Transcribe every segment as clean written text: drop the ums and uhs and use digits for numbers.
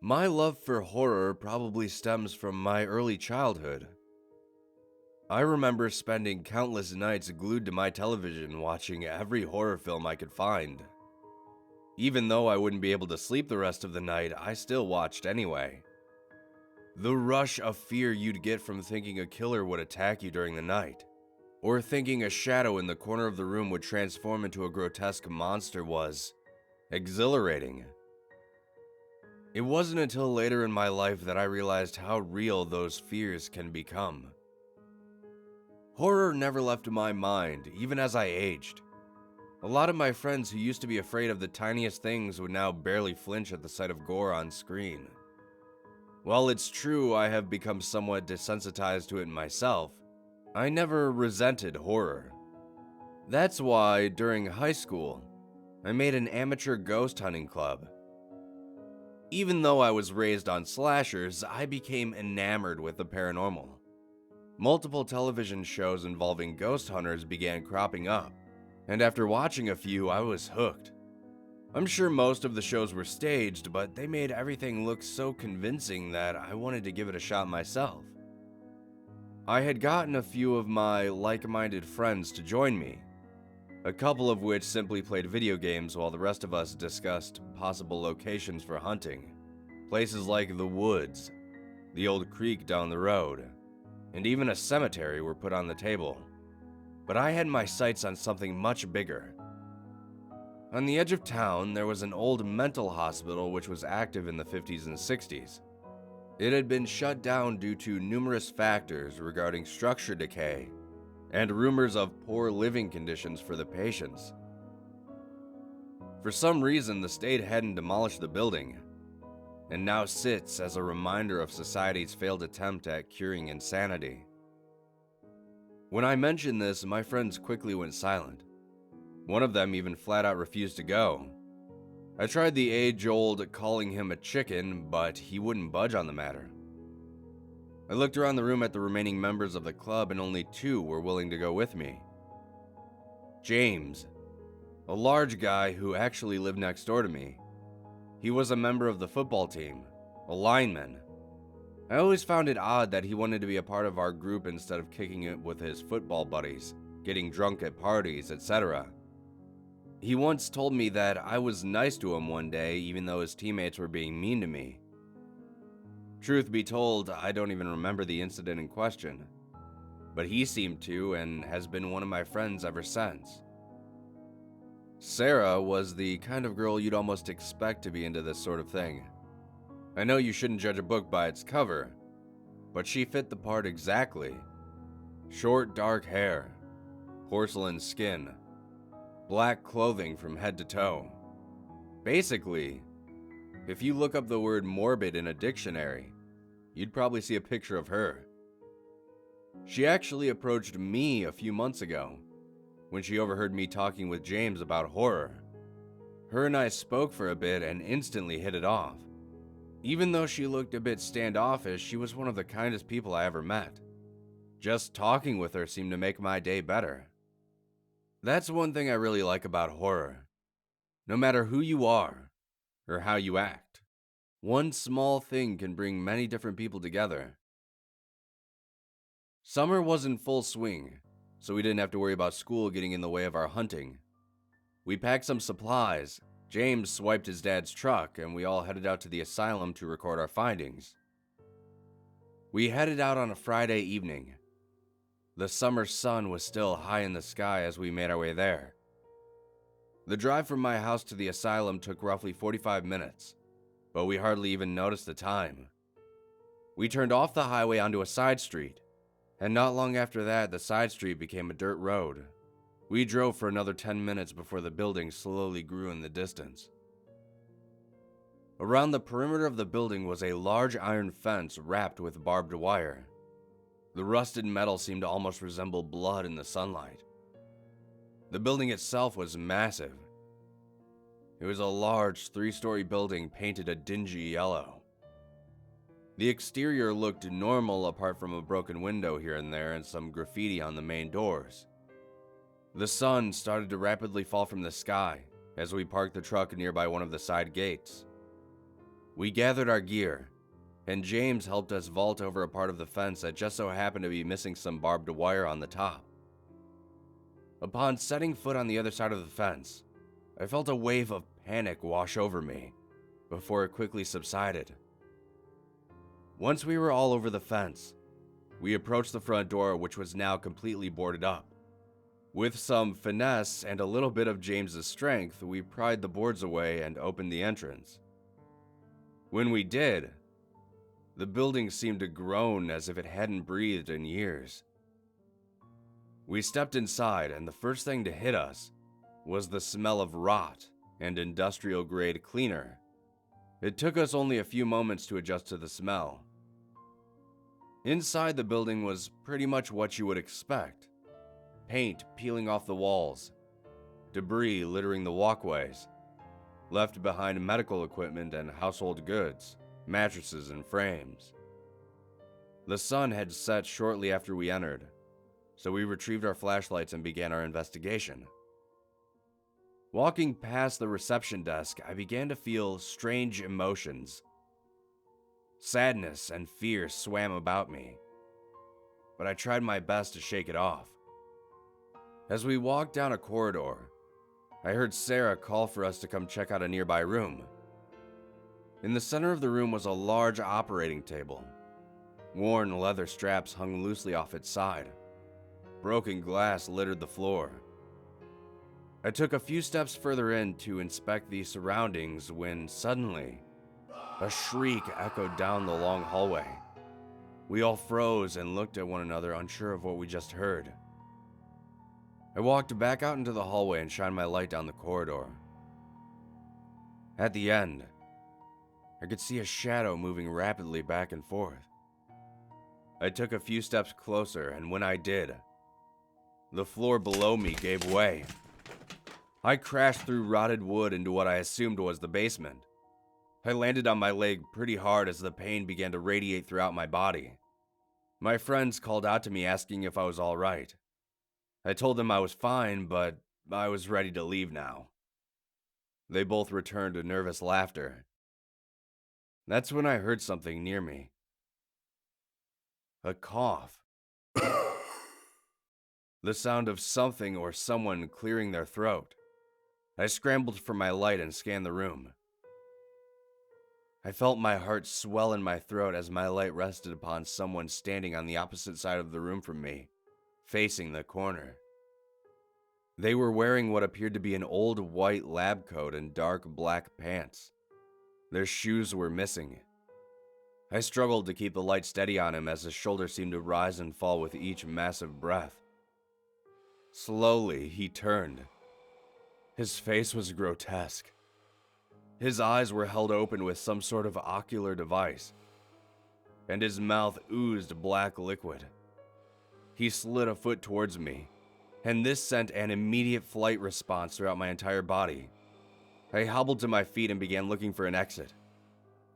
My love for horror probably stems from my early childhood. I remember spending countless nights glued to my television watching every horror film I could find. Even though I wouldn't be able to sleep the rest of the night, I still watched anyway. The rush of fear you'd get from thinking a killer would attack you during the night, or thinking a shadow in the corner of the room would transform into a grotesque monster was exhilarating. It wasn't until later in my life that I realized how real those fears can become. Horror never left my mind, even as I aged. A lot of my friends who used to be afraid of the tiniest things would now barely flinch at the sight of gore on screen. While it's true I have become somewhat desensitized to it myself, I never resented horror. That's why, during high school, I made an amateur ghost hunting club. Even though I was raised on slashers, I became enamored with the paranormal. Multiple television shows involving ghost hunters began cropping up, and after watching a few, I was hooked. I'm sure most of the shows were staged, but they made everything look so convincing that I wanted to give it a shot myself. I had gotten a few of my like-minded friends to join me, a couple of which simply played video games while the rest of us discussed possible locations for hunting. Places like the woods, the old creek down the road, and even a cemetery were put on the table. But I had my sights on something much bigger. On the edge of town, there was an old mental hospital which was active in the 50s and 60s. It had been shut down due to numerous factors regarding structure decay and rumors of poor living conditions for the patients. For some reason, the state hadn't demolished the building, and now sits as a reminder of society's failed attempt at curing insanity. When I mentioned this, my friends quickly went silent. One of them even flat out refused to go. I tried the age-old calling him a chicken, but he wouldn't budge on the matter. I looked around the room at the remaining members of the club and only 2 were willing to go with me. James, a large guy who actually lived next door to me. He was a member of the football team, a lineman. I always found it odd that he wanted to be a part of our group instead of kicking it with his football buddies, getting drunk at parties, etc. He once told me that I was nice to him one day even though his teammates were being mean to me. Truth be told, I don't even remember the incident in question, but he seemed to and has been one of my friends ever since. Sarah was the kind of girl you'd almost expect to be into this sort of thing. I know you shouldn't judge a book by its cover, but she fit the part exactly. Short, dark hair, porcelain skin, black clothing from head to toe. Basically, if you look up the word morbid in a dictionary, you'd probably see a picture of her. She actually approached me a few months ago, when she overheard me talking with James about horror. Her and I spoke for a bit and instantly hit it off. Even though she looked a bit standoffish, she was one of the kindest people I ever met. Just talking with her seemed to make my day better. That's one thing I really like about horror. No matter who you are, or how you act, one small thing can bring many different people together. Summer was in full swing, so we didn't have to worry about school getting in the way of our hunting. We packed some supplies, James swiped his dad's truck, and we all headed out to the asylum to record our findings. We headed out on a Friday evening. The summer sun was still high in the sky as we made our way there. The drive from my house to the asylum took roughly 45 minutes, but we hardly even noticed the time. We turned off the highway onto a side street, and not long after that, the side street became a dirt road. We drove for another 10 minutes before the building slowly grew in the distance. Around the perimeter of the building was a large iron fence wrapped with barbed wire. The rusted metal seemed to almost resemble blood in the sunlight. The building itself was massive. It was a large 3-story building painted a dingy yellow. The exterior looked normal apart from a broken window here and there and some graffiti on the main doors. The sun started to rapidly fall from the sky as we parked the truck nearby one of the side gates. We gathered our gear, and James helped us vault over a part of the fence that just so happened to be missing some barbed wire on the top. Upon setting foot on the other side of the fence, I felt a wave of panic wash over me, before it quickly subsided. Once we were all over the fence, we approached the front door, which was now completely boarded up. With some finesse and a little bit of James's strength, we pried the boards away and opened the entrance. When we did, the building seemed to groan as if it hadn't breathed in years. We stepped inside, and the first thing to hit us was the smell of rot and industrial-grade cleaner. It took us only a few moments to adjust to the smell. Inside the building was pretty much what you would expect. Paint peeling off the walls, debris littering the walkways, left behind medical equipment and household goods, mattresses and frames. The sun had set shortly after we entered, so we retrieved our flashlights and began our investigation. Walking past the reception desk, I began to feel strange emotions. Sadness and fear swam about me, but I tried my best to shake it off. As we walked down a corridor, I heard Sarah call for us to come check out a nearby room. In the center of the room was a large operating table. Worn leather straps hung loosely off its side. Broken glass littered the floor. I took a few steps further in to inspect the surroundings when suddenly, a shriek echoed down the long hallway. We all froze and looked at one another, unsure of what we just heard. I walked back out into the hallway and shined my light down the corridor. At the end, I could see a shadow moving rapidly back and forth. I took a few steps closer, and when I did, the floor below me gave way. I crashed through rotted wood into what I assumed was the basement. I landed on my leg pretty hard as the pain began to radiate throughout my body. My friends called out to me asking if I was all right. I told them I was fine, but I was ready to leave now. They both returned to nervous laughter. That's when I heard something near me. A cough. The sound of something or someone clearing their throat. I scrambled for my light and scanned the room. I felt my heart swell in my throat as my light rested upon someone standing on the opposite side of the room from me, facing the corner. They were wearing what appeared to be an old white lab coat and dark black pants. Their shoes were missing. I struggled to keep the light steady on him as his shoulders seemed to rise and fall with each massive breath. Slowly, he turned. His face was grotesque. His eyes were held open with some sort of ocular device, and his mouth oozed black liquid. He slid a foot towards me, and this sent an immediate flight response throughout my entire body. I hobbled to my feet and began looking for an exit.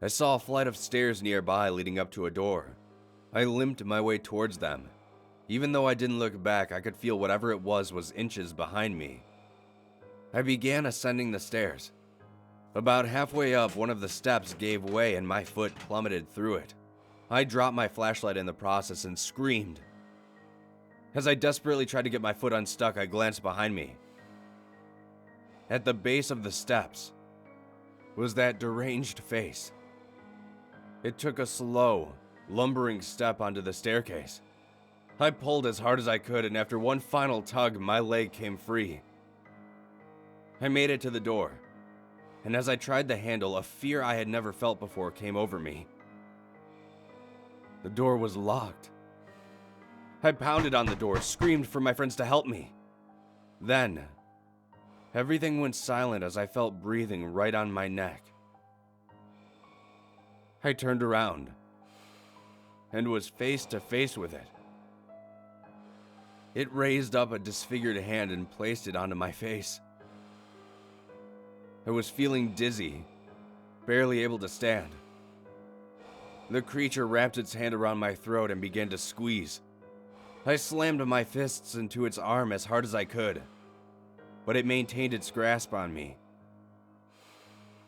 I saw a flight of stairs nearby leading up to a door. I limped my way towards them. Even though I didn't look back, I could feel whatever it was inches behind me. I began ascending the stairs. About halfway up, one of the steps gave way and my foot plummeted through it. I dropped my flashlight in the process and screamed. As I desperately tried to get my foot unstuck, I glanced behind me. At the base of the steps was that deranged face. It took a slow, lumbering step onto the staircase. I pulled as hard as I could, and after one final tug, my leg came free. I made it to the door, and as I tried the handle, a fear I had never felt before came over me. The door was locked. I pounded on the door, screamed for my friends to help me. Then, everything went silent as I felt breathing right on my neck. I turned around and was face to face with it. It raised up a disfigured hand and placed it onto my face. I was feeling dizzy, barely able to stand. The creature wrapped its hand around my throat and began to squeeze. I slammed my fists into its arm as hard as I could, but it maintained its grasp on me.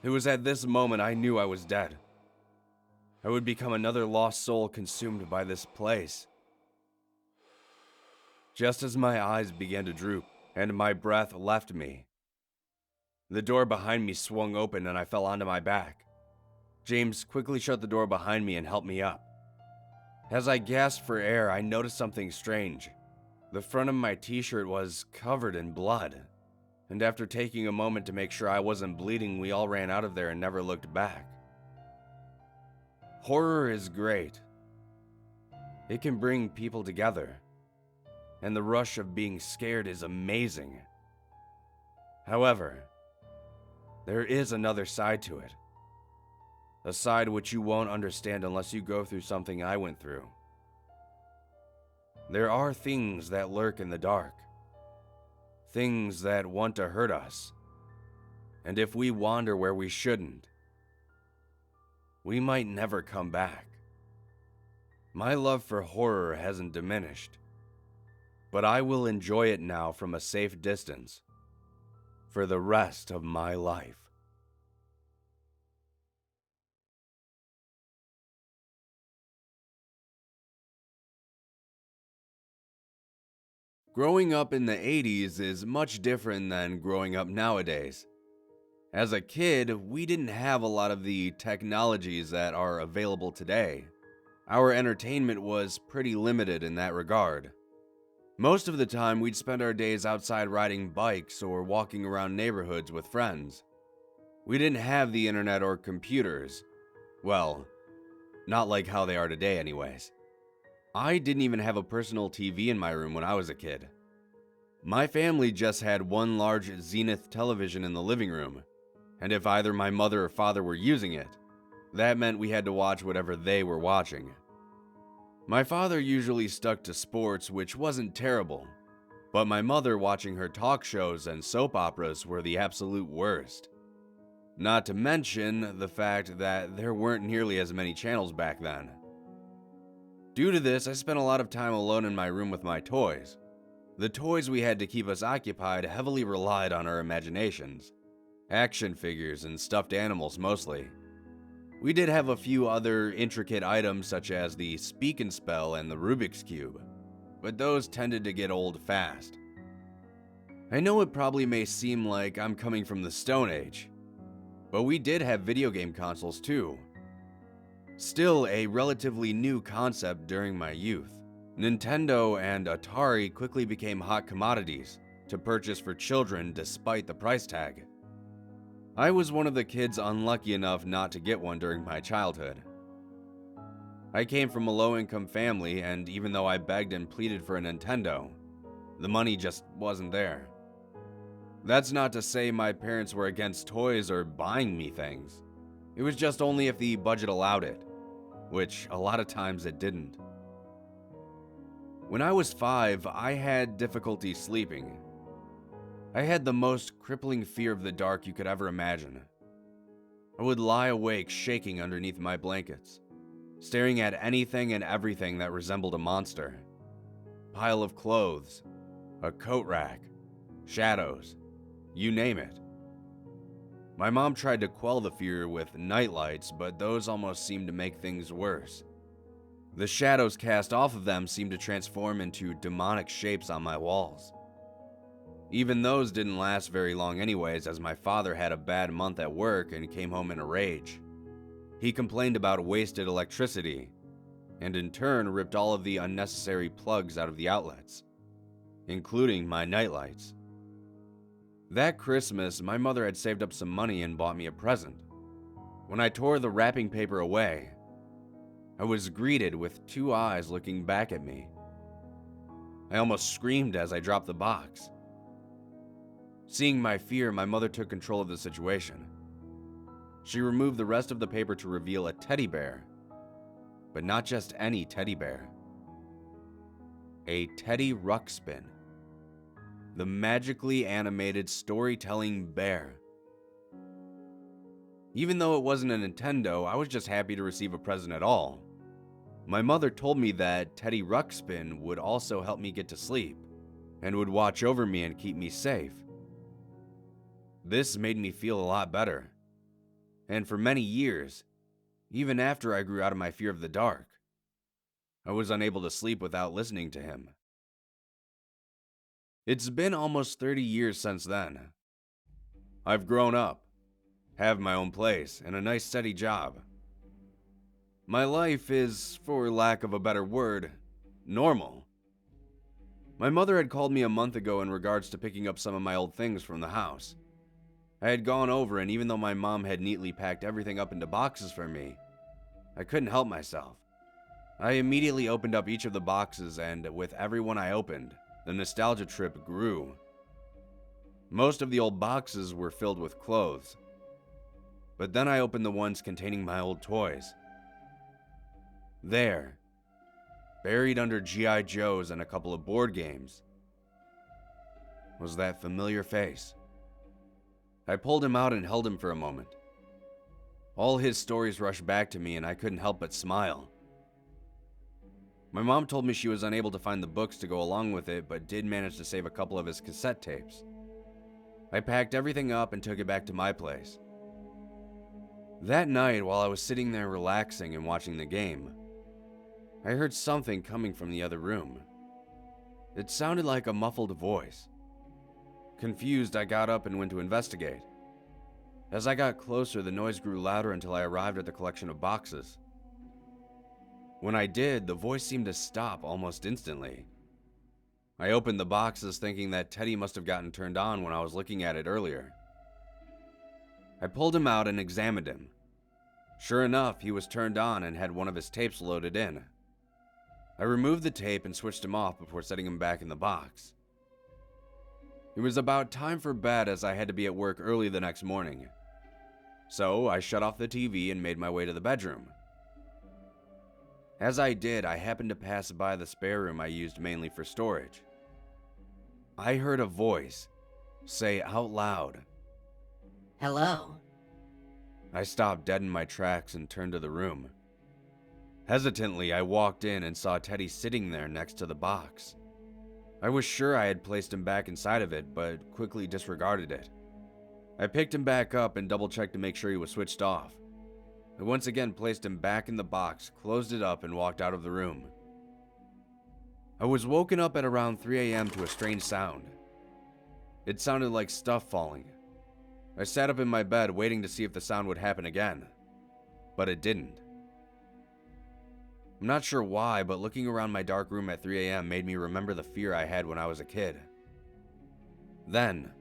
It was at this moment I knew I was dead. I would become another lost soul consumed by this place. Just as my eyes began to droop and my breath left me, the door behind me swung open and I fell onto my back. James quickly shut the door behind me and helped me up. As I gasped for air, I noticed something strange. The front of my t-shirt was covered in blood, and after taking a moment to make sure I wasn't bleeding, we all ran out of there and never looked back. Horror is great. It can bring people together, and the rush of being scared is amazing. However, there is another side to it. A side which you won't understand unless you go through something I went through. There are things that lurk in the dark. Things that want to hurt us. And if we wander where we shouldn't, we might never come back. My love for horror hasn't diminished, but I will enjoy it now from a safe distance for the rest of my life. Growing up in the 80s is much different than growing up nowadays. As a kid, we didn't have a lot of the technologies that are available today. Our entertainment was pretty limited in that regard. Most of the time, we'd spend our days outside riding bikes or walking around neighborhoods with friends. We didn't have the internet or computers. Well, not like how they are today anyways. I didn't even have a personal TV in my room when I was a kid. My family just had one large Zenith television in the living room, and if either my mother or father were using it, that meant we had to watch whatever they were watching. My father usually stuck to sports, which wasn't terrible, but my mother watching her talk shows and soap operas were the absolute worst. Not to mention the fact that there weren't nearly as many channels back then. Due to this, I spent a lot of time alone in my room with my toys. The toys we had to keep us occupied heavily relied on our imaginations. Action figures and stuffed animals mostly. We did have a few other intricate items such as the Speak and Spell and the Rubik's Cube, but those tended to get old fast. I know it probably may seem like I'm coming from the Stone Age, but we did have video game consoles too. Still a relatively new concept during my youth. Nintendo and Atari quickly became hot commodities to purchase for children despite the price tag. I was one of the kids unlucky enough not to get one during my childhood. I came from a low-income family, and even though I begged and pleaded for a Nintendo, the money just wasn't there. That's not to say my parents were against toys or buying me things. It was just only if the budget allowed it, which a lot of times it didn't. When I was 5, I had difficulty sleeping. I had the most crippling fear of the dark you could ever imagine. I would lie awake shaking underneath my blankets, staring at anything and everything that resembled a monster. Pile of clothes, a coat rack, shadows, you name it. My mom tried to quell the fear with nightlights, but those almost seemed to make things worse. The shadows cast off of them seemed to transform into demonic shapes on my walls. Even those didn't last very long anyways, as my father had a bad month at work and came home in a rage. He complained about wasted electricity, and in turn ripped all of the unnecessary plugs out of the outlets, including my nightlights. That Christmas, my mother had saved up some money and bought me a present. When I tore the wrapping paper away, I was greeted with two eyes looking back at me. I almost screamed as I dropped the box. Seeing my fear, my mother took control of the situation. She removed the rest of the paper to reveal a teddy bear, but not just any teddy bear. A Teddy Ruxpin, the magically animated storytelling bear. Even though it wasn't a Nintendo, I was just happy to receive a present at all. My mother told me that Teddy Ruxpin would also help me get to sleep, and would watch over me and keep me safe. This made me feel a lot better, and for many years, even after I grew out of my fear of the dark. I was unable to sleep without listening to him. It's been almost 30 years since then. I've grown up, have my own place, and a nice steady job. My life is, for lack of a better word, normal. My mother had called me a month ago in regards to picking up some of my old things from the house. I had gone over, and even though my mom had neatly packed everything up into boxes for me, I couldn't help myself. I immediately opened up each of the boxes, and with every one I opened, the nostalgia trip grew. Most of the old boxes were filled with clothes, but then I opened the ones containing my old toys. There, buried under G.I. Joes and a couple of board games, was that familiar face. I pulled him out and held him for a moment. All his stories rushed back to me, and I couldn't help but smile. My mom told me she was unable to find the books to go along with it, but did manage to save a couple of his cassette tapes. I packed everything up and took it back to my place. That night, while I was sitting there relaxing and watching the game, I heard something coming from the other room. It sounded like a muffled voice. Confused, I got up and went to investigate. As I got closer, the noise grew louder until I arrived at the collection of boxes. When I did, the voice seemed to stop almost instantly. I opened the boxes thinking that Teddy must have gotten turned on when I was looking at it earlier. I pulled him out and examined him. Sure enough, he was turned on and had one of his tapes loaded in. I removed the tape and switched him off before setting him back in the box. It was about time for bed as I had to be at work early the next morning. So I shut off the TV and made my way to the bedroom. As I did, I happened to pass by the spare room I used mainly for storage. I heard a voice say out loud, "Hello." I stopped dead in my tracks and turned to the room. Hesitantly, I walked in and saw Teddy sitting there next to the box. I was sure I had placed him back inside of it, but quickly disregarded it. I picked him back up and double-checked to make sure he was switched off. I once again placed him back in the box, closed it up, and walked out of the room. I was woken up at around 3 a.m. to a strange sound. It sounded like stuff falling. I sat up in my bed waiting to see if the sound would happen again, but it didn't. I'm not sure why, but looking around my dark room at 3 a.m. made me remember the fear I had when I was a kid. Then,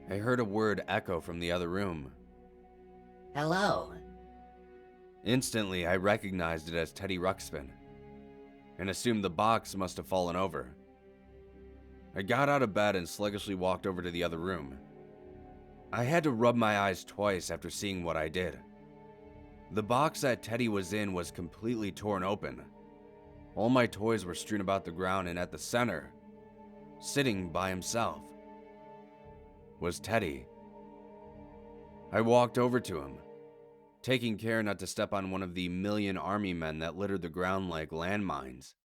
I heard a word echo from the other room. "Hello." Instantly, I recognized it as Teddy Ruxpin, and assumed the box must have fallen over. I got out of bed and sluggishly walked over to the other room. I had to rub my eyes twice after seeing what I did. The box that Teddy was in was completely torn open. All my toys were strewn about the ground, and at the center, sitting by himself, was Teddy. I walked over to him, taking care not to step on one of the million army men that littered the ground like landmines.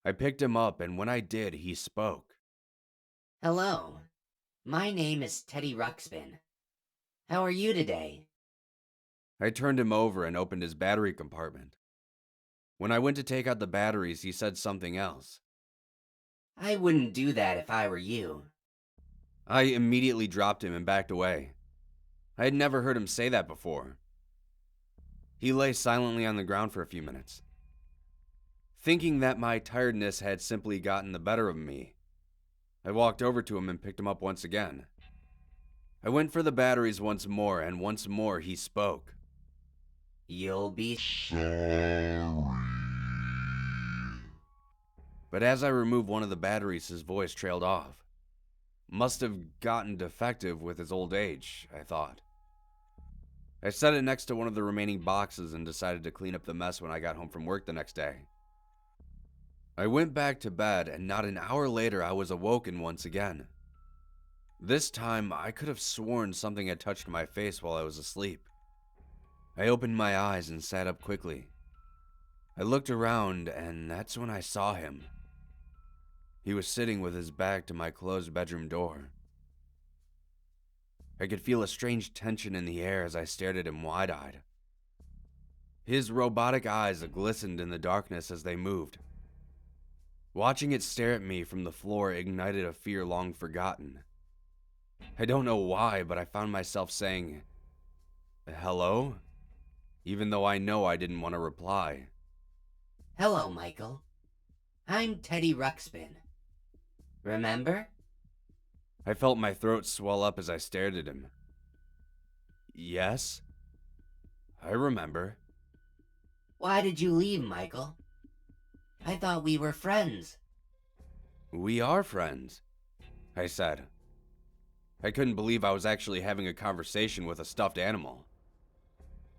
I picked him up, and when I did, he spoke. "Hello. My name is Teddy Ruxpin. How are you today?" I turned him over and opened his battery compartment. When I went to take out the batteries, he said something else. "I wouldn't do that if I were you." I immediately dropped him and backed away. I had never heard him say that before. He lay silently on the ground for a few minutes. Thinking that my tiredness had simply gotten the better of me, I walked over to him and picked him up once again. I went for the batteries once more, and once more he spoke. "You'll be Sorry. But as I removed one of the batteries, his voice trailed off. Must have gotten defective with his old age, I thought. I set it next to one of the remaining boxes and decided to clean up the mess when I got home from work the next day. I went back to bed, and not an hour later I was awoken once again. This time I could have sworn something had touched my face while I was asleep. I opened my eyes and sat up quickly. I looked around, and that's when I saw him. He was sitting with his back to my closed bedroom door. I could feel a strange tension in the air as I stared at him wide-eyed. His robotic eyes glistened in the darkness as they moved. Watching it stare at me from the floor ignited a fear long forgotten. I don't know why, but I found myself saying, "Hello?" even though I know I didn't want to reply. Hello, Michael. I'm Teddy Ruxpin. Remember? I felt my throat swell up as I stared at him. Yes? I remember. Why did you leave, Michael? I thought we were friends. We are friends, I said. I couldn't believe I was actually having a conversation with a stuffed animal.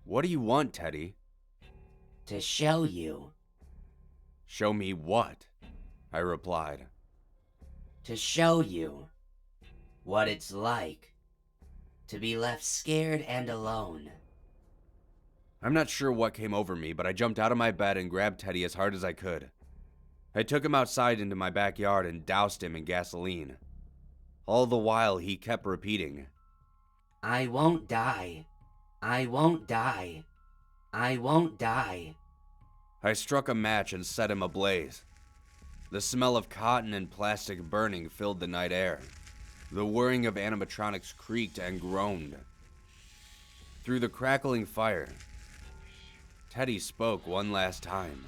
What do you want, Teddy? To show you. Show me what? I replied. To show you what it's like to be left scared and alone. I'm not sure what came over me, but I jumped out of my bed and grabbed Teddy as hard as I could. I took him outside into my backyard and doused him in gasoline. All the while, he kept repeating, I won't die. I won't die. I won't die. I struck a match and set him ablaze. The smell of cotton and plastic burning filled the night air. The whirring of animatronics creaked and groaned. Through the crackling fire, Teddy spoke one last time.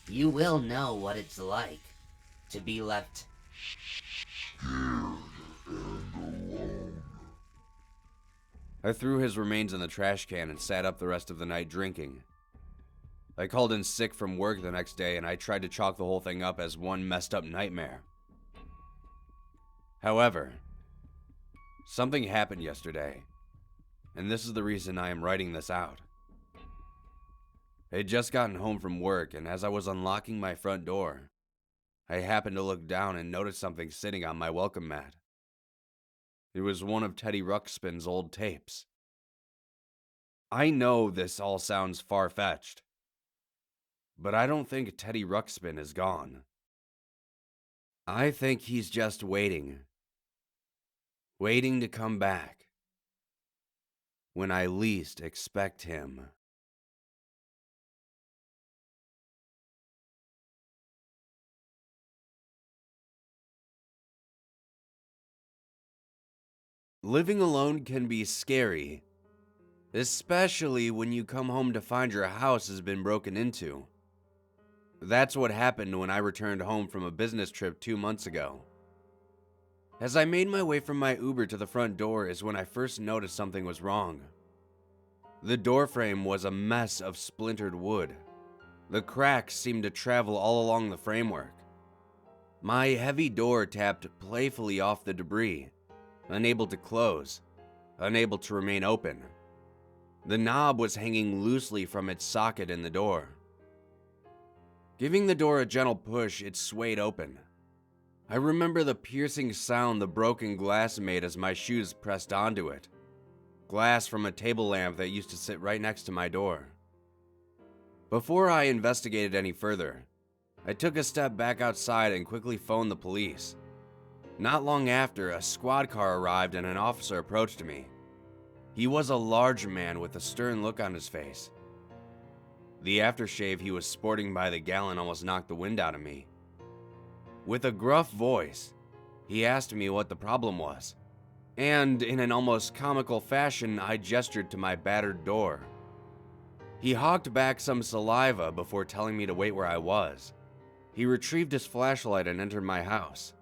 You will know what it's like to be left I threw his remains in the trash can and sat up the rest of the night drinking. I called in sick from work the next day and I tried to chalk the whole thing up as one messed up nightmare. However, something happened yesterday, and this is the reason I am writing this out. I had just gotten home from work, and as I was unlocking my front door, I happened to look down and noticed something sitting on my welcome mat. It was one of Teddy Ruxpin's old tapes. I know this all sounds far-fetched, but I don't think Teddy Ruxpin is gone. I think he's just waiting to come back when I least expect him. Living alone can be scary, especially when you come home to find your house has been broken into. That's what happened when I returned home from a business trip 2 months ago. As I made my way from my Uber to the front door is when I first noticed something was wrong. The door frame was a mess of splintered wood. The cracks seemed to travel all along the framework. My heavy door tapped playfully off the debris, unable to close, unable to remain open. The knob was hanging loosely from its socket in the door. Giving the door a gentle push, it swayed open. I remember the piercing sound the broken glass made as my shoes pressed onto it. Glass from a table lamp that used to sit right next to my door. Before I investigated any further, I took a step back outside and quickly phoned the police. Not long after, a squad car arrived and an officer approached me. He was a large man with a stern look on his face. The aftershave he was sporting by the gallon almost knocked the wind out of me. With a gruff voice, he asked me what the problem was, and in an almost comical fashion, I gestured to my battered door. He hawked back some saliva before telling me to wait where I was. He retrieved his flashlight and entered my house.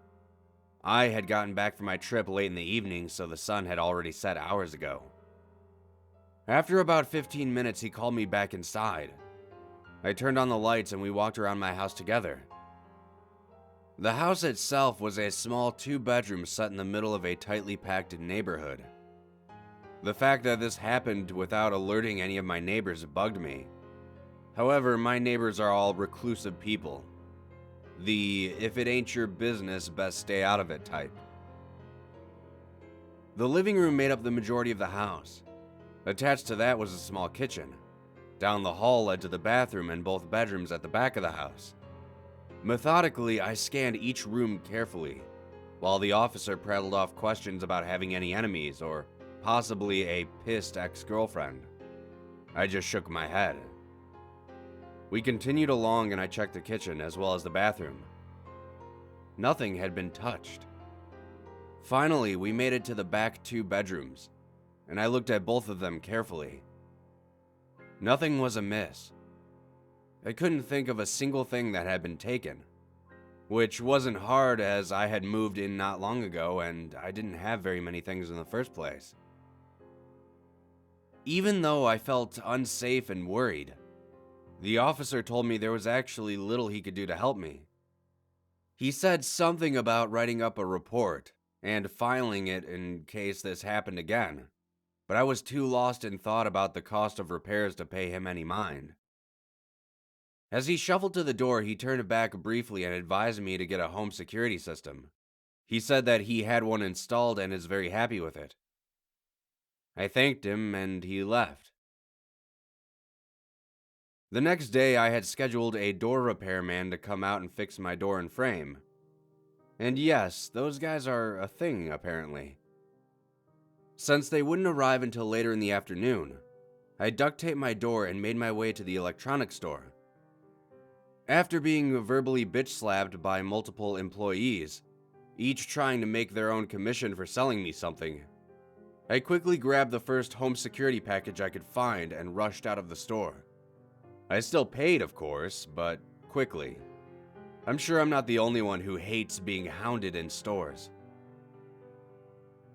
I had gotten back from my trip late in the evening, so the sun had already set hours ago. After about 15 minutes, he called me back inside. I turned on the lights and we walked around my house together. The house itself was a small 2-bedroom set in the middle of a tightly packed neighborhood. The fact that this happened without alerting any of my neighbors bugged me. However, my neighbors are all reclusive people. The if it ain't your business, best stay out of it type. The living room made up the majority of the house. Attached to that was a small kitchen. Down the hall led to the bathroom and both bedrooms at the back of the house. Methodically, I scanned each room carefully, while the officer prattled off questions about having any enemies or possibly a pissed ex-girlfriend. I just shook my head. We continued along and I checked the kitchen as well as the bathroom. Nothing had been touched. Finally, we made it to the back 2 bedrooms, and I looked at both of them carefully. Nothing was amiss. I couldn't think of a single thing that had been taken, which wasn't hard as I had moved in not long ago and I didn't have very many things in the first place. Even though I felt unsafe and worried, the officer told me there was actually little he could do to help me. He said something about writing up a report and filing it in case this happened again, but I was too lost in thought about the cost of repairs to pay him any mind. As he shuffled to the door, he turned back briefly and advised me to get a home security system. He said that he had one installed and is very happy with it. I thanked him and he left. The next day, I had scheduled a door repairman to come out and fix my door and frame. And yes, those guys are a thing, apparently. Since they wouldn't arrive until later in the afternoon, I duct taped my door and made my way to the electronics store. After being verbally bitch-slapped by multiple employees, each trying to make their own commission for selling me something, I quickly grabbed the first home security package I could find and rushed out of the store. I still paid, of course, but quickly. I'm sure I'm not the only one who hates being hounded in stores.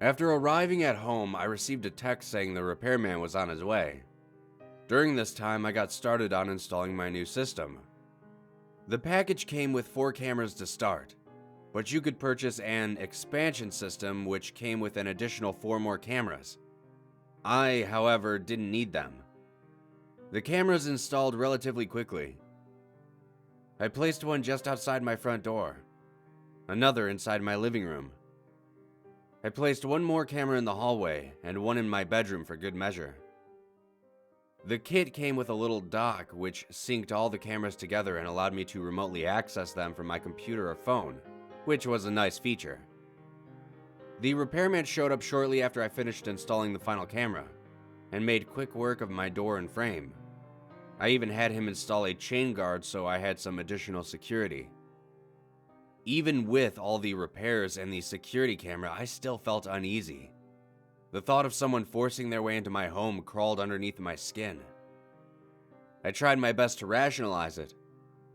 After arriving at home, I received a text saying the repairman was on his way. During this time, I got started on installing my new system. The package came with 4 cameras to start, but you could purchase an expansion system which came with an additional 4 more cameras. I, however, didn't need them. The cameras installed relatively quickly. I placed one just outside my front door, another inside my living room. I placed one more camera in the hallway and one in my bedroom for good measure. The kit came with a little dock which synced all the cameras together and allowed me to remotely access them from my computer or phone, which was a nice feature. The repairman showed up shortly after I finished installing the final camera and made quick work of my door and frame. I even had him install a chain guard so I had some additional security. Even with all the repairs and the security camera, I still felt uneasy. The thought of someone forcing their way into my home crawled underneath my skin. I tried my best to rationalize it,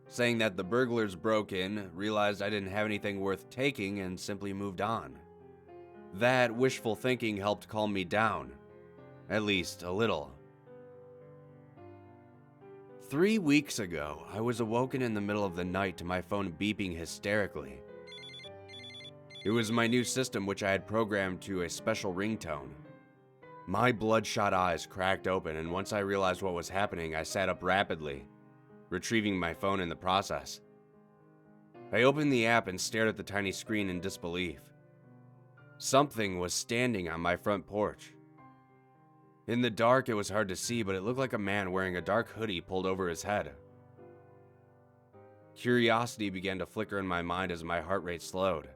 saying that the burglars broke in, realized I didn't have anything worth taking, and simply moved on. That wishful thinking helped calm me down, at least a little. 3 weeks ago, I was awoken in the middle of the night to my phone beeping hysterically. It was my new system which I had programmed to a special ringtone. My bloodshot eyes cracked open, and once I realized what was happening, I sat up rapidly, retrieving my phone in the process. I opened the app and stared at the tiny screen in disbelief. Something was standing on my front porch. In the dark, it was hard to see, but it looked like a man wearing a dark hoodie pulled over his head. Curiosity began to flicker in my mind as my heart rate slowed.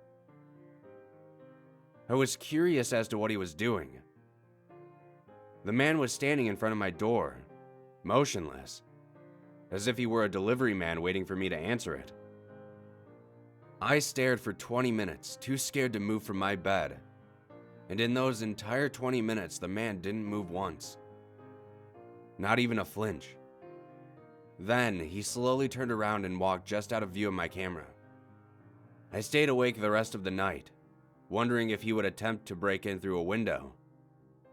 I was curious as to what he was doing. The man was standing in front of my door, motionless, as if he were a delivery man waiting for me to answer it. I stared for 20 minutes, too scared to move from my bed. And in those entire 20 minutes, the man didn't move once. Not even a flinch. Then, he slowly turned around and walked just out of view of my camera. I stayed awake the rest of the night, wondering if he would attempt to break in through a window.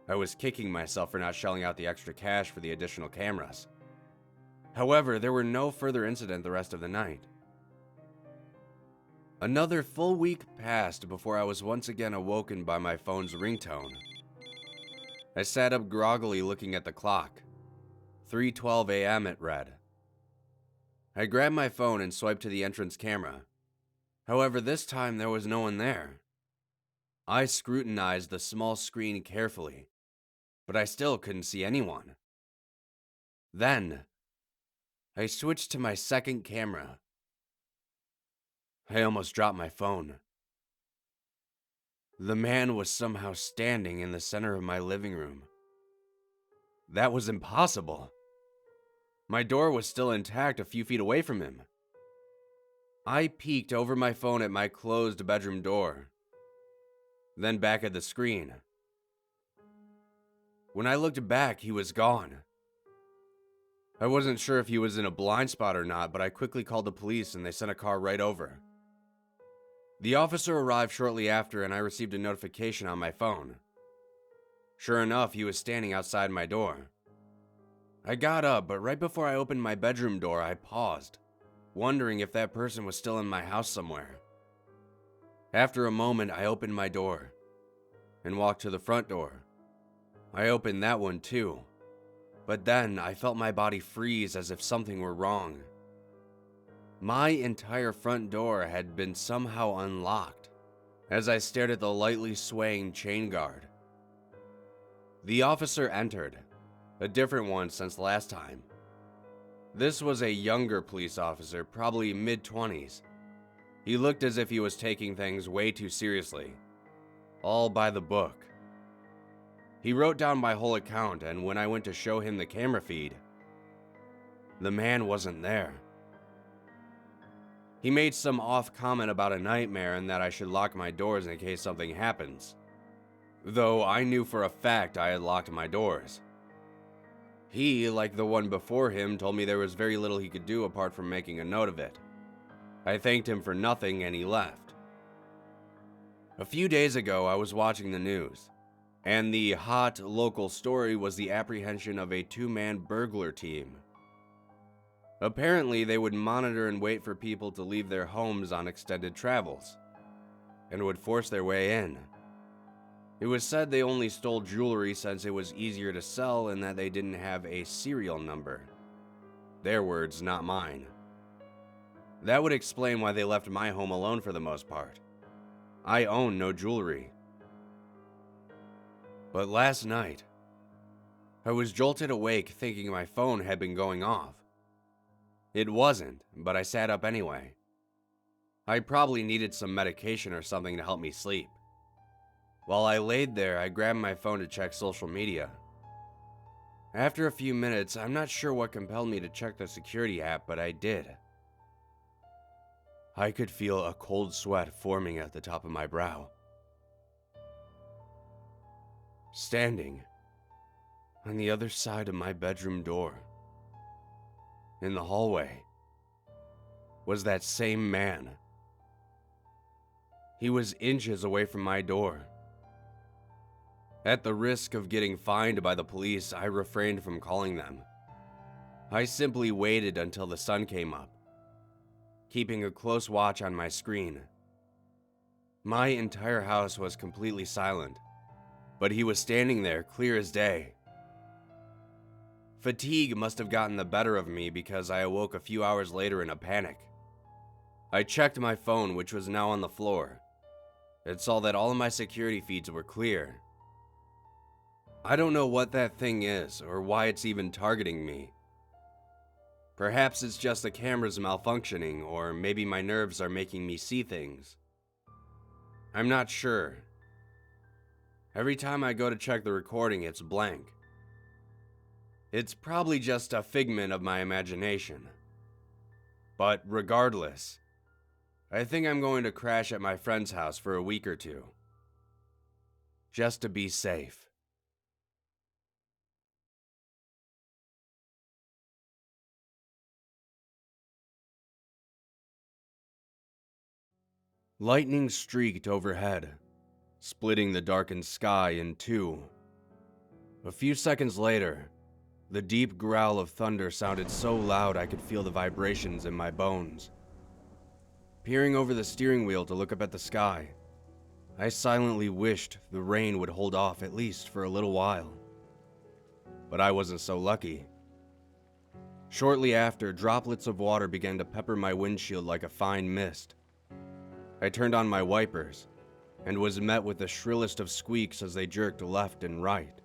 I was kicking myself for not shelling out the extra cash for the additional cameras. However, there were no further incident the rest of the night. Another full week passed before I was once again awoken by my phone's ringtone. I sat up groggily looking at the clock. 3:12 a.m. it read. I grabbed my phone and swiped to the entrance camera. However, this time there was no one there. I scrutinized the small screen carefully, but I still couldn't see anyone. Then, I switched to my second camera. I almost dropped my phone. The man was somehow standing in the center of my living room. That was impossible. My door was still intact a few feet away from him. I peeked over my phone at my closed bedroom door, then back at the screen. When I looked back, he was gone. I wasn't sure if he was in a blind spot or not, but I quickly called the police and they sent a car right over. The officer arrived shortly after and I received a notification on my phone. Sure enough, he was standing outside my door. I got up, but right before I opened my bedroom door, I paused, wondering if that person was still in my house somewhere. After a moment, I opened my door and walked to the front door. I opened that one too, but then I felt my body freeze as if something were wrong. My entire front door had been somehow unlocked as I stared at the lightly swaying chain guard. The officer entered, a different one since last time. This was a younger police officer, probably mid-20s. He looked as if he was taking things way too seriously, all by the book. He wrote down my whole account, and when I went to show him the camera feed, the man wasn't there. He made some off comment about a nightmare and that I should lock my doors in case something happens, though I knew for a fact I had locked my doors. He, like the one before him, told me there was very little he could do apart from making a note of it. I thanked him for nothing and he left. A few days ago, I was watching the news, and the hot local story was the apprehension of a two-man burglar team. Apparently, they would monitor and wait for people to leave their homes on extended travels, and would force their way in. It was said they only stole jewelry since it was easier to sell and that they didn't have a serial number. Their words, not mine. That would explain why they left my home alone for the most part. I own no jewelry. But last night, I was jolted awake thinking my phone had been going off. It wasn't, but I sat up anyway. I probably needed some medication or something to help me sleep. While I laid there, I grabbed my phone to check social media. After a few minutes, I'm not sure what compelled me to check the security app, but I did. I could feel a cold sweat forming at the top of my brow. Standing on the other side of my bedroom door, in the hallway, was that same man. He was inches away from my door. At the risk of getting fined by the police, I refrained from calling them. I simply waited until the sun came up, keeping a close watch on my screen. My entire house was completely silent, but he was standing there clear as day. Fatigue must have gotten the better of me because I awoke a few hours later in a panic. I checked my phone, which was now on the floor, and saw that all of my security feeds were clear. I don't know what that thing is or why it's even targeting me. Perhaps it's just the camera's malfunctioning, or maybe my nerves are making me see things. I'm not sure. Every time I go to check the recording, it's blank. It's probably just a figment of my imagination. But regardless, I think I'm going to crash at my friend's house for a week or two, just to be safe. Lightning streaked overhead, splitting the darkened sky in two. A few seconds later, the deep growl of thunder sounded so loud I could feel the vibrations in my bones. Peering over the steering wheel to look up at the sky, I silently wished the rain would hold off at least for a little while. But I wasn't so lucky. Shortly after, droplets of water began to pepper my windshield like a fine mist. I turned on my wipers, and was met with the shrillest of squeaks as they jerked left and right.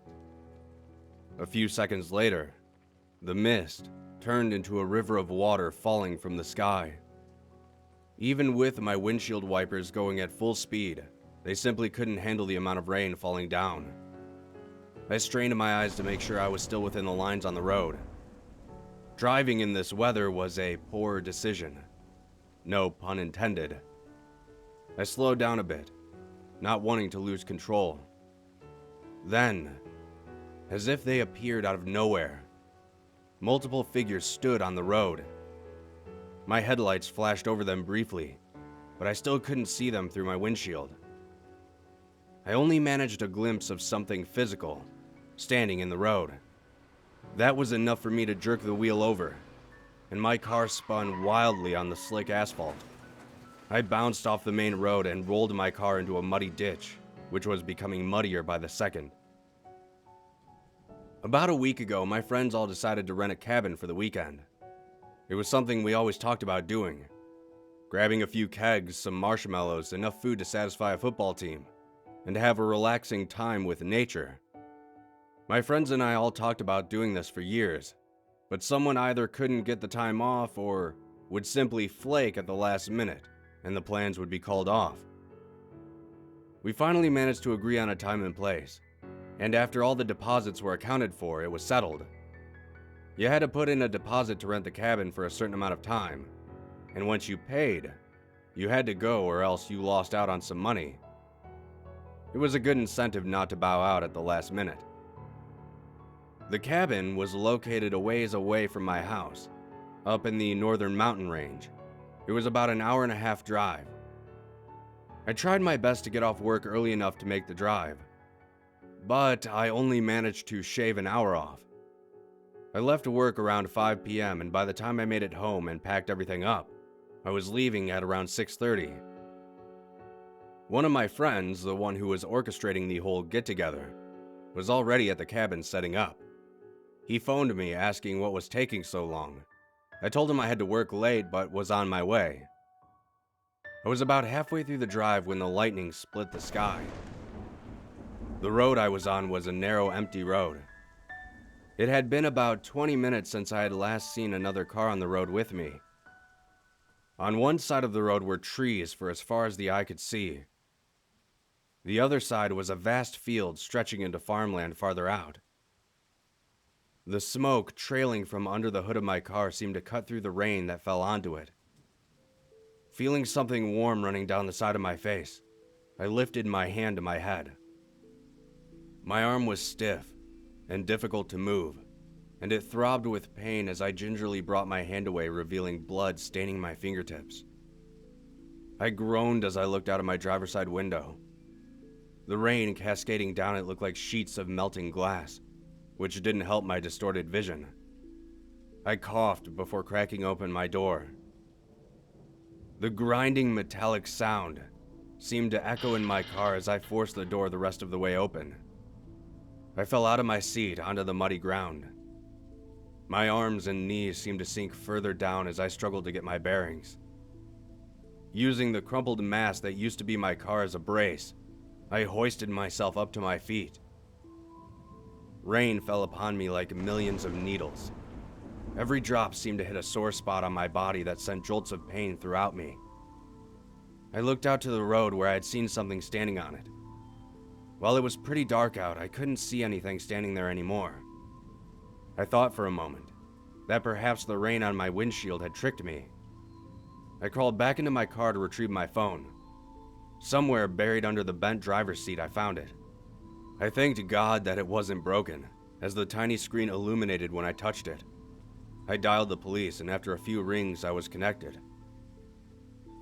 A few seconds later, the mist turned into a river of water falling from the sky. Even with my windshield wipers going at full speed, they simply couldn't handle the amount of rain falling down. I strained my eyes to make sure I was still within the lines on the road. Driving in this weather was a poor decision. No pun intended. I slowed down a bit, not wanting to lose control. Then, as if they appeared out of nowhere, multiple figures stood on the road. My headlights flashed over them briefly, but I still couldn't see them through my windshield. I only managed a glimpse of something physical, standing in the road. That was enough for me to jerk the wheel over, and my car spun wildly on the slick asphalt. I bounced off the main road and rolled my car into a muddy ditch, which was becoming muddier by the second. About a week ago, my friends all decided to rent a cabin for the weekend. It was something we always talked about doing. Grabbing a few kegs, some marshmallows, enough food to satisfy a football team, and to have a relaxing time with nature. My friends and I all talked about doing this for years, but someone either couldn't get the time off or would simply flake at the last minute, and the plans would be called off. We finally managed to agree on a time and place, and after all the deposits were accounted for, it was settled. You had to put in a deposit to rent the cabin for a certain amount of time, and once you paid, you had to go or else you lost out on some money. It was a good incentive not to bow out at the last minute. The cabin was located a ways away from my house, up in the northern mountain range. It was about an hour-and-a-half drive. I tried my best to get off work early enough to make the drive, but I only managed to shave an hour off. I left work around 5 p.m. and by the time I made it home and packed everything up, I was leaving at around 6:30. One of my friends, the one who was orchestrating the whole get-together, was already at the cabin setting up. He phoned me asking what was taking so long. I told him I had to work late but was on my way. I was about halfway through the drive when the lightning split the sky. The road I was on was a narrow, empty road. It had been about 20 minutes since I had last seen another car on the road with me. On one side of the road were trees for as far as the eye could see. The other side was a vast field stretching into farmland farther out. The smoke trailing from under the hood of my car seemed to cut through the rain that fell onto it. Feeling something warm running down the side of my face, I lifted my hand to my head. My arm was stiff and difficult to move, and it throbbed with pain as I gingerly brought my hand away, revealing blood staining my fingertips. I groaned as I looked out of my driver's side window. The rain cascading down it looked like sheets of melting glass, which didn't help my distorted vision. I coughed before cracking open my door. The grinding metallic sound seemed to echo in my car as I forced the door the rest of the way open. I fell out of my seat onto the muddy ground. My arms and knees seemed to sink further down as I struggled to get my bearings. Using the crumpled mass that used to be my car as a brace, I hoisted myself up to my feet. Rain fell upon me like millions of needles. Every drop seemed to hit a sore spot on my body that sent jolts of pain throughout me. I looked out to the road where I had seen something standing on it. While it was pretty dark out, I couldn't see anything standing there anymore. I thought for a moment that perhaps the rain on my windshield had tricked me. I crawled back into my car to retrieve my phone. Somewhere buried under the bent driver's seat, I found it. I thanked God that it wasn't broken, as the tiny screen illuminated when I touched it. I dialed the police, and after a few rings, I was connected.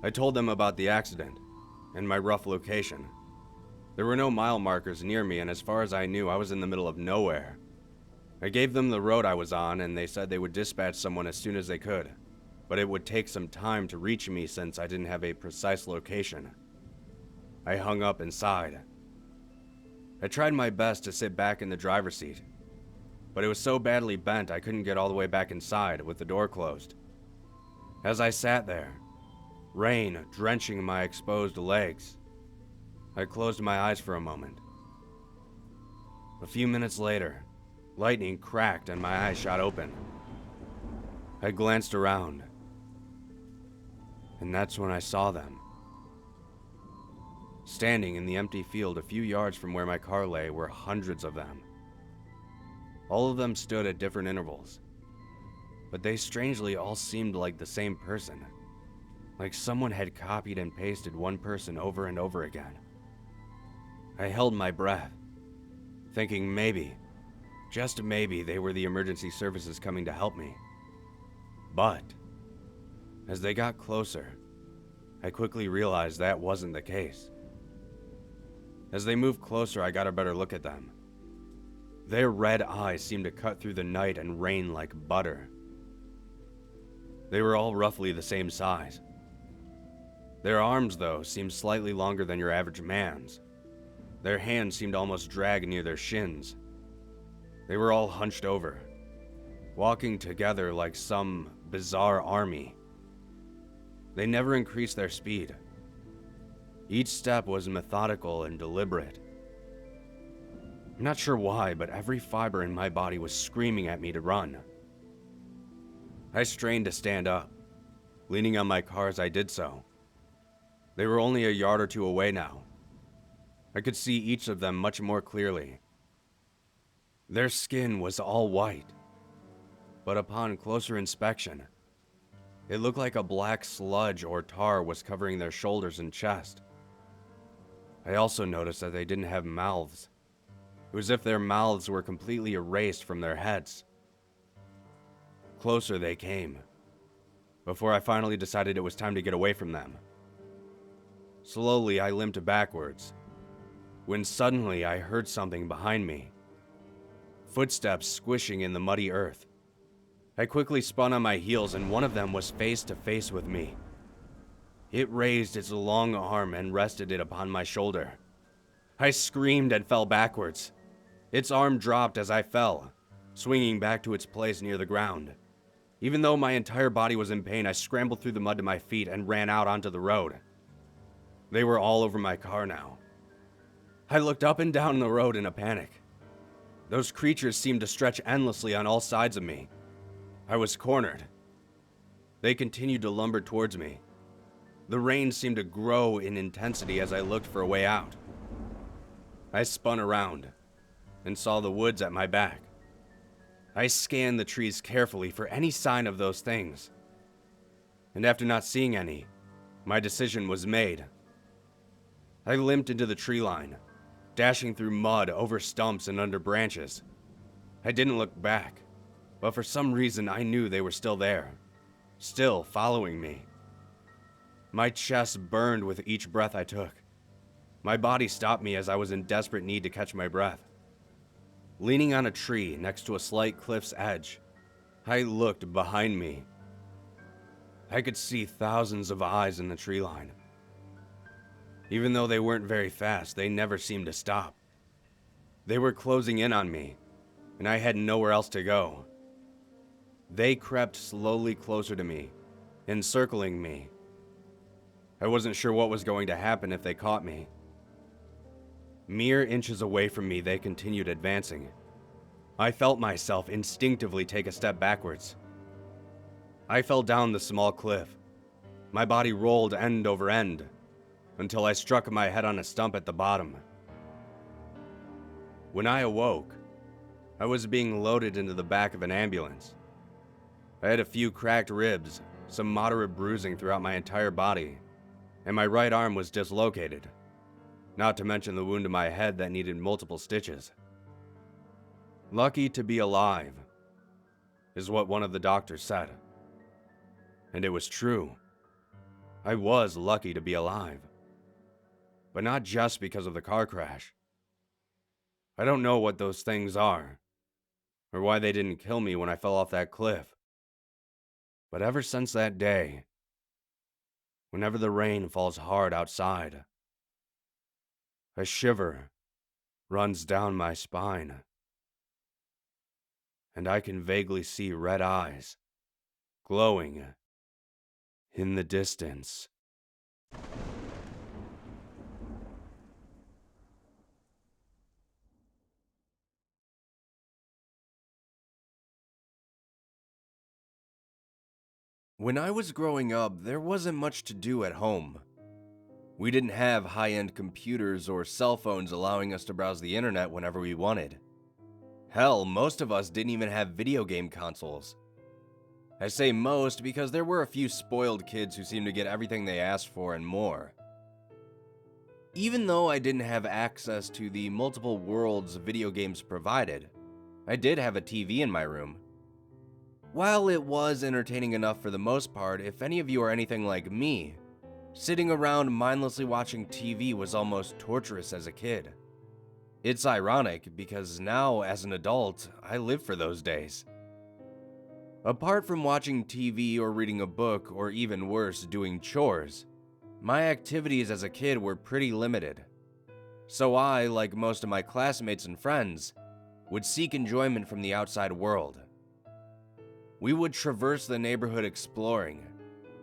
I told them about the accident and my rough location. There were no mile markers near me, and as far as I knew, I was in the middle of nowhere. I gave them the road I was on, and they said they would dispatch someone as soon as they could, but it would take some time to reach me since I didn't have a precise location. I hung up and sighed. I tried my best to sit back in the driver's seat, but it was so badly bent I couldn't get all the way back inside with the door closed. As I sat there, rain drenching my exposed legs, I closed my eyes for a moment. A few minutes later, lightning cracked and my eyes shot open. I glanced around, and that's when I saw them. Standing in the empty field a few yards from where my car lay were hundreds of them, All of them stood at different intervals, but they strangely all seemed like the same person. Like someone had copied and pasted one person over and over again. I held my breath, thinking maybe, just maybe, they were the emergency services coming to help me. But as they got closer, I quickly realized that wasn't the case. As they moved closer, I got a better look at them. Their red eyes seemed to cut through the night and rain like butter. They were all roughly the same size. Their arms, though, seemed slightly longer than your average man's. Their hands seemed almost dragged near their shins. They were all hunched over, walking together like some bizarre army. They never increased their speed. Each step was methodical and deliberate. I'm not sure why, but every fiber in my body was screaming at me to run. I strained to stand up, leaning on my car as I did so. They were only a yard or two away now. I could see each of them much more clearly. Their skin was all white, but upon closer inspection, it looked like a black sludge or tar was covering their shoulders and chest. I also noticed that they didn't have mouths. It was as if their mouths were completely erased from their heads. Closer they came, before I finally decided it was time to get away from them. Slowly, I limped backwards, when suddenly I heard something behind me. Footsteps squishing in the muddy earth. I quickly spun on my heels, and one of them was face to face with me. It raised its long arm and rested it upon my shoulder. I screamed and fell backwards. Its arm dropped as I fell, swinging back to its place near the ground. Even though my entire body was in pain, I scrambled through the mud to my feet and ran out onto the road. They were all over my car now. I looked up and down the road in a panic. Those creatures seemed to stretch endlessly on all sides of me. I was cornered. They continued to lumber towards me. The rain seemed to grow in intensity as I looked for a way out. I spun around and saw the woods at my back. I scanned the trees carefully for any sign of those things. And after not seeing any, my decision was made. I limped into the tree line, dashing through mud, over stumps, and under branches. I didn't look back, but for some reason I knew they were still there, still following me. My chest burned with each breath I took. My body stopped me as I was in desperate need to catch my breath. Leaning on a tree next to a slight cliff's edge, I looked behind me. I could see thousands of eyes in the tree line. Even though they weren't very fast, they never seemed to stop. They were closing in on me, and I had nowhere else to go. They crept slowly closer to me, encircling me. I wasn't sure what was going to happen if they caught me. Mere inches away from me, they continued advancing. I felt myself instinctively take a step backwards. I fell down the small cliff. My body rolled end over end, until I struck my head on a stump at the bottom. When I awoke, I was being loaded into the back of an ambulance. I had a few cracked ribs, some moderate bruising throughout my entire body, and my right arm was dislocated, not to mention the wound to my head that needed multiple stitches. Lucky to be alive, is what one of the doctors said. And it was true. I was lucky to be alive. But not just because of the car crash. I don't know what those things are, or why they didn't kill me when I fell off that cliff. But ever since that day, whenever the rain falls hard outside, a shiver runs down my spine, and I can vaguely see red eyes glowing in the distance. When I was growing up, there wasn't much to do at home. We didn't have high-end computers or cell phones allowing us to browse the internet whenever we wanted. Hell, most of us didn't even have video game consoles. I say most because there were a few spoiled kids who seemed to get everything they asked for and more. Even though I didn't have access to the multiple worlds video games provided, I did have a TV in my room. While it was entertaining enough for the most part, if any of you are anything like me, sitting around mindlessly watching TV was almost torturous as a kid. It's ironic because now, as an adult, I live for those days. Apart from watching TV or reading a book, or even worse, doing chores, my activities as a kid were pretty limited. So I, like most of my classmates and friends, would seek enjoyment from the outside world. We would traverse the neighborhood exploring,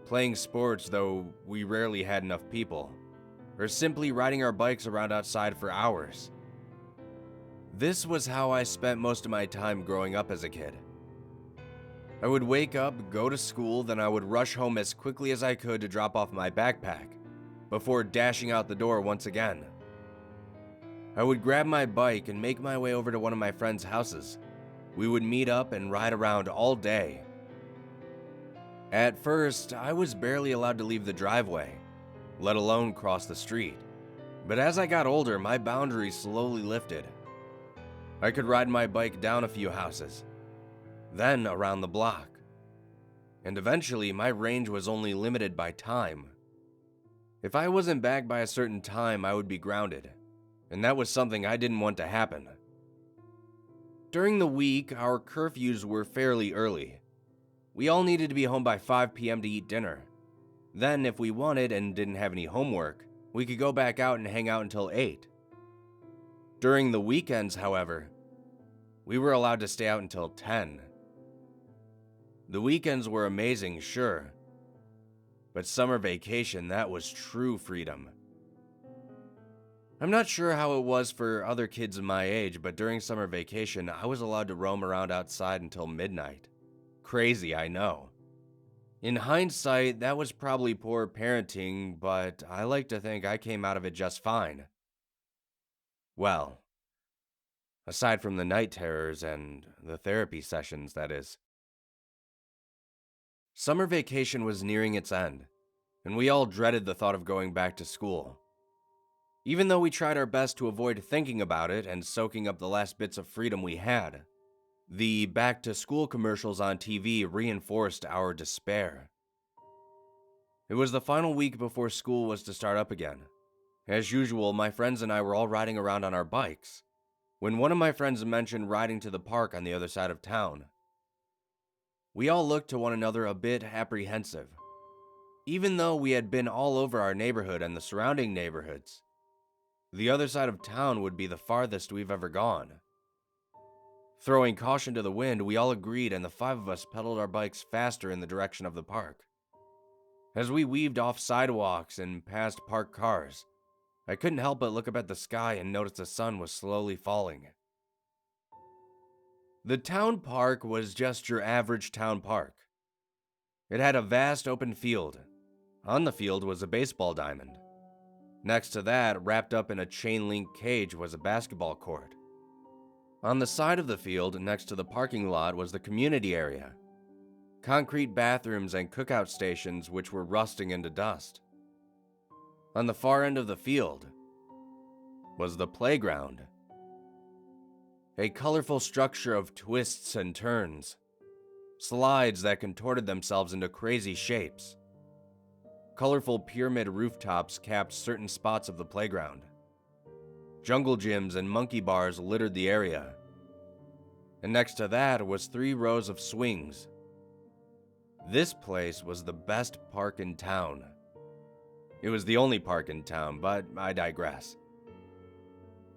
playing sports though we rarely had enough people, or simply riding our bikes around outside for hours. This was how I spent most of my time growing up as a kid. I would wake up, go to school, then I would rush home as quickly as I could to drop off my backpack, before dashing out the door once again. I would grab my bike and make my way over to one of my friends' houses. We would meet up and ride around all day. At first, I was barely allowed to leave the driveway, let alone cross the street. But as I got older, my boundaries slowly lifted. I could ride my bike down a few houses, then around the block. And eventually, my range was only limited by time. If I wasn't back by a certain time, I would be grounded, and that was something I didn't want to happen. During the week, our curfews were fairly early. We all needed to be home by 5 p.m. to eat dinner. Then, if we wanted and didn't have any homework, we could go back out and hang out until 8. During the weekends, however, we were allowed to stay out until 10. The weekends were amazing, sure, but summer vacation, that was true freedom. I'm not sure how it was for other kids my age, but during summer vacation, I was allowed to roam around outside until midnight. Crazy, I know. In hindsight, that was probably poor parenting, but I like to think I came out of it just fine. Well, aside from the night terrors and the therapy sessions, that is. Summer vacation was nearing its end, and we all dreaded the thought of going back to school. Even though we tried our best to avoid thinking about it and soaking up the last bits of freedom we had, the back-to-school commercials on TV reinforced our despair. It was the final week before school was to start up again. As usual, my friends and I were all riding around on our bikes, when one of my friends mentioned riding to the park on the other side of town. We all looked to one another a bit apprehensive. Even though we had been all over our neighborhood and the surrounding neighborhoods, the other side of town would be the farthest we've ever gone. Throwing caution to the wind, we all agreed and the 5 of us pedaled our bikes faster in the direction of the park. As we weaved off sidewalks and past parked cars, I couldn't help but look up at the sky and notice the sun was slowly falling. The town park was just your average town park. It had a vast open field. On the field was a baseball diamond. Next to that, wrapped up in a chain-link cage, was a basketball court. On the side of the field, next to the parking lot, was the community area. Concrete bathrooms and cookout stations which were rusting into dust. On the far end of the field was the playground. A colorful structure of twists and turns, slides that contorted themselves into crazy shapes. Colorful pyramid rooftops capped certain spots of the playground. Jungle gyms and monkey bars littered the area. And next to that was 3 rows of swings. This place was the best park in town. It was the only park in town, but I digress.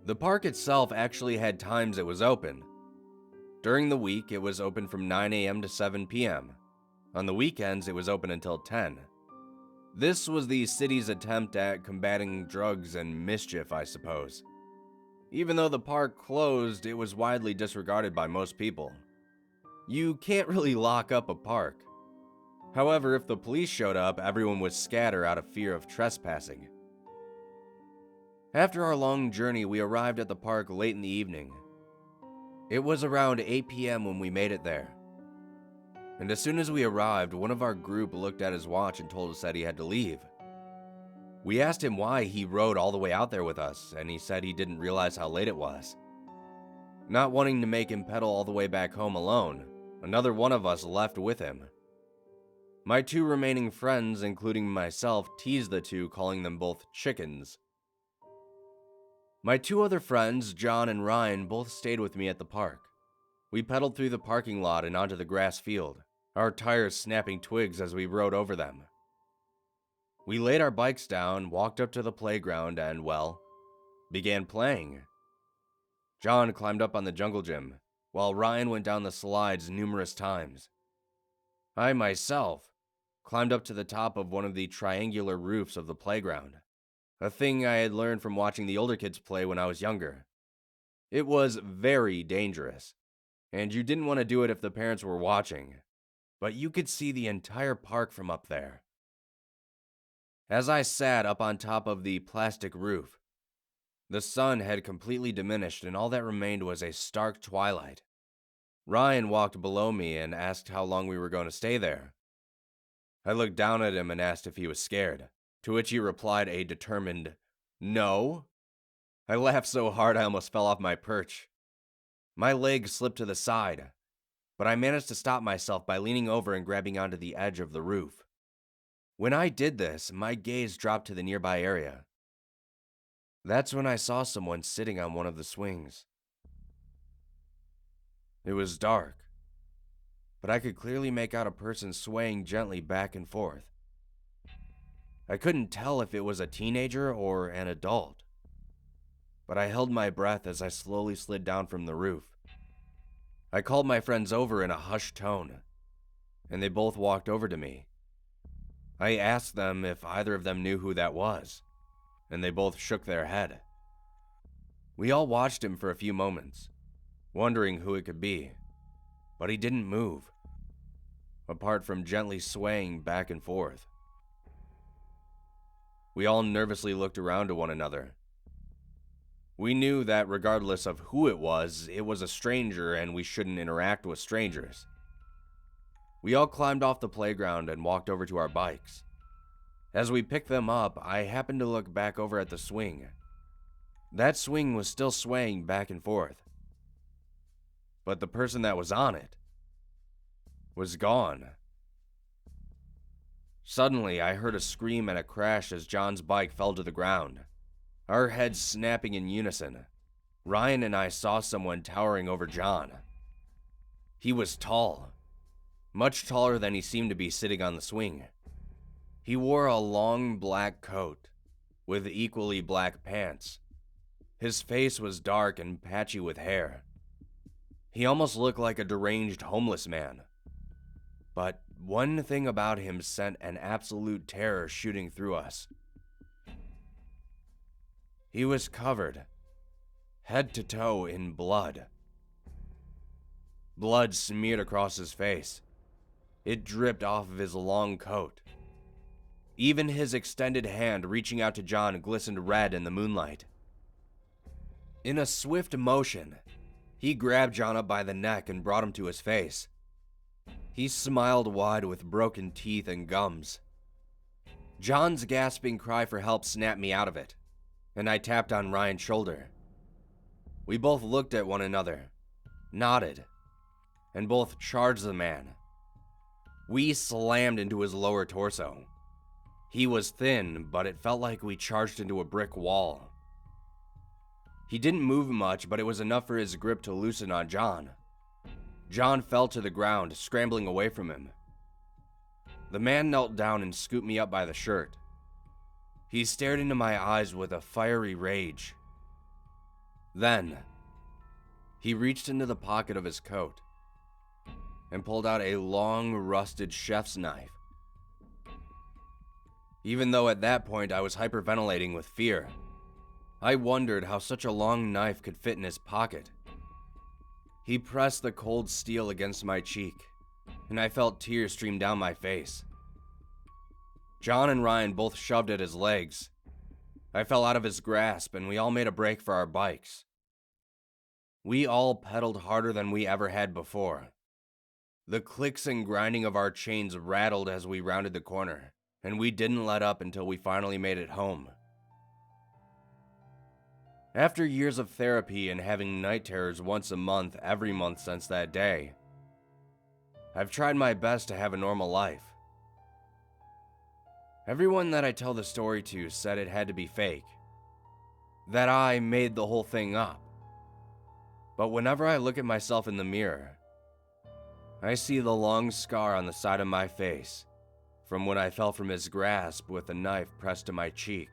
The park itself actually had times it was open. During the week, it was open from 9 a.m. to 7 p.m. On the weekends, it was open until 10. This was the city's attempt at combating drugs and mischief, I suppose. Even though the park closed, it was widely disregarded by most people. You can't really lock up a park. However, if the police showed up, everyone would scatter out of fear of trespassing. After our long journey, we arrived at the park late in the evening. It was around 8 p.m. when we made it there. And as soon as we arrived, one of our group looked at his watch and told us that he had to leave. We asked him why he rode all the way out there with us, and he said he didn't realize how late it was. Not wanting to make him pedal all the way back home alone, another one of us left with him. My two remaining friends, including myself, teased the two, calling them both chickens. My two other friends, John and Ryan, both stayed with me at the park. We pedaled through the parking lot and onto the grass field, our tires snapping twigs as we rode over them. We laid our bikes down, walked up to the playground, and, well, began playing. John climbed up on the jungle gym, while Ryan went down the slides numerous times. I, myself, climbed up to the top of one of the triangular roofs of the playground, a thing I had learned from watching the older kids play when I was younger. It was very dangerous, and you didn't want to do it if the parents were watching, but you could see the entire park from up there. As I sat up on top of the plastic roof, the sun had completely diminished and all that remained was a stark twilight. Ryan walked below me and asked how long we were going to stay there. I looked down at him and asked if he was scared, to which he replied a determined, "No." I laughed so hard I almost fell off my perch. My leg slipped to the side, but I managed to stop myself by leaning over and grabbing onto the edge of the roof. When I did this, my gaze dropped to the nearby area. That's when I saw someone sitting on one of the swings. It was dark, but I could clearly make out a person swaying gently back and forth. I couldn't tell if it was a teenager or an adult, but I held my breath as I slowly slid down from the roof. I called my friends over in a hushed tone, and they both walked over to me. I asked them if either of them knew who that was, and they both shook their head. We all watched him for a few moments, wondering who it could be, but he didn't move, apart from gently swaying back and forth. We all nervously looked around to one another. We knew that regardless of who it was a stranger and we shouldn't interact with strangers. We all climbed off the playground and walked over to our bikes. As we picked them up, I happened to look back over at the swing. That swing was still swaying back and forth, but the person that was on it was gone. Suddenly, I heard a scream and a crash as John's bike fell to the ground, our heads snapping in unison. Ryan and I saw someone towering over John. He was tall, much taller than he seemed to be sitting on the swing. He wore a long black coat with equally black pants. His face was dark and patchy with hair. He almost looked like a deranged homeless man. But one thing about him sent an absolute terror shooting through us. He was covered, head to toe, in blood. Blood smeared across his face. It dripped off of his long coat. Even his extended hand reaching out to John glistened red in the moonlight. In a swift motion, he grabbed John up by the neck and brought him to his face. He smiled wide with broken teeth and gums. John's gasping cry for help snapped me out of it, and I tapped on Ryan's shoulder. We both looked at one another, nodded, and both charged the man. We slammed into his lower torso. He was thin, but it felt like we charged into a brick wall. He didn't move much, but it was enough for his grip to loosen on John. John fell to the ground, scrambling away from him. The man knelt down and scooped me up by the shirt. He stared into my eyes with a fiery rage. Then, he reached into the pocket of his coat and pulled out a long, rusted chef's knife. Even though at that point I was hyperventilating with fear, I wondered how such a long knife could fit in his pocket. He pressed the cold steel against my cheek, and I felt tears stream down my face. John and Ryan both shoved at his legs. I fell out of his grasp, and we all made a break for our bikes. We all pedaled harder than we ever had before. The clicks and grinding of our chains rattled as we rounded the corner, and we didn't let up until we finally made it home. After years of therapy and having night terrors once a month every month since that day, I've tried my best to have a normal life. Everyone that I tell the story to said it had to be fake, that I made the whole thing up. But whenever I look at myself in the mirror, I see the long scar on the side of my face from when I fell from his grasp with a knife pressed to my cheek.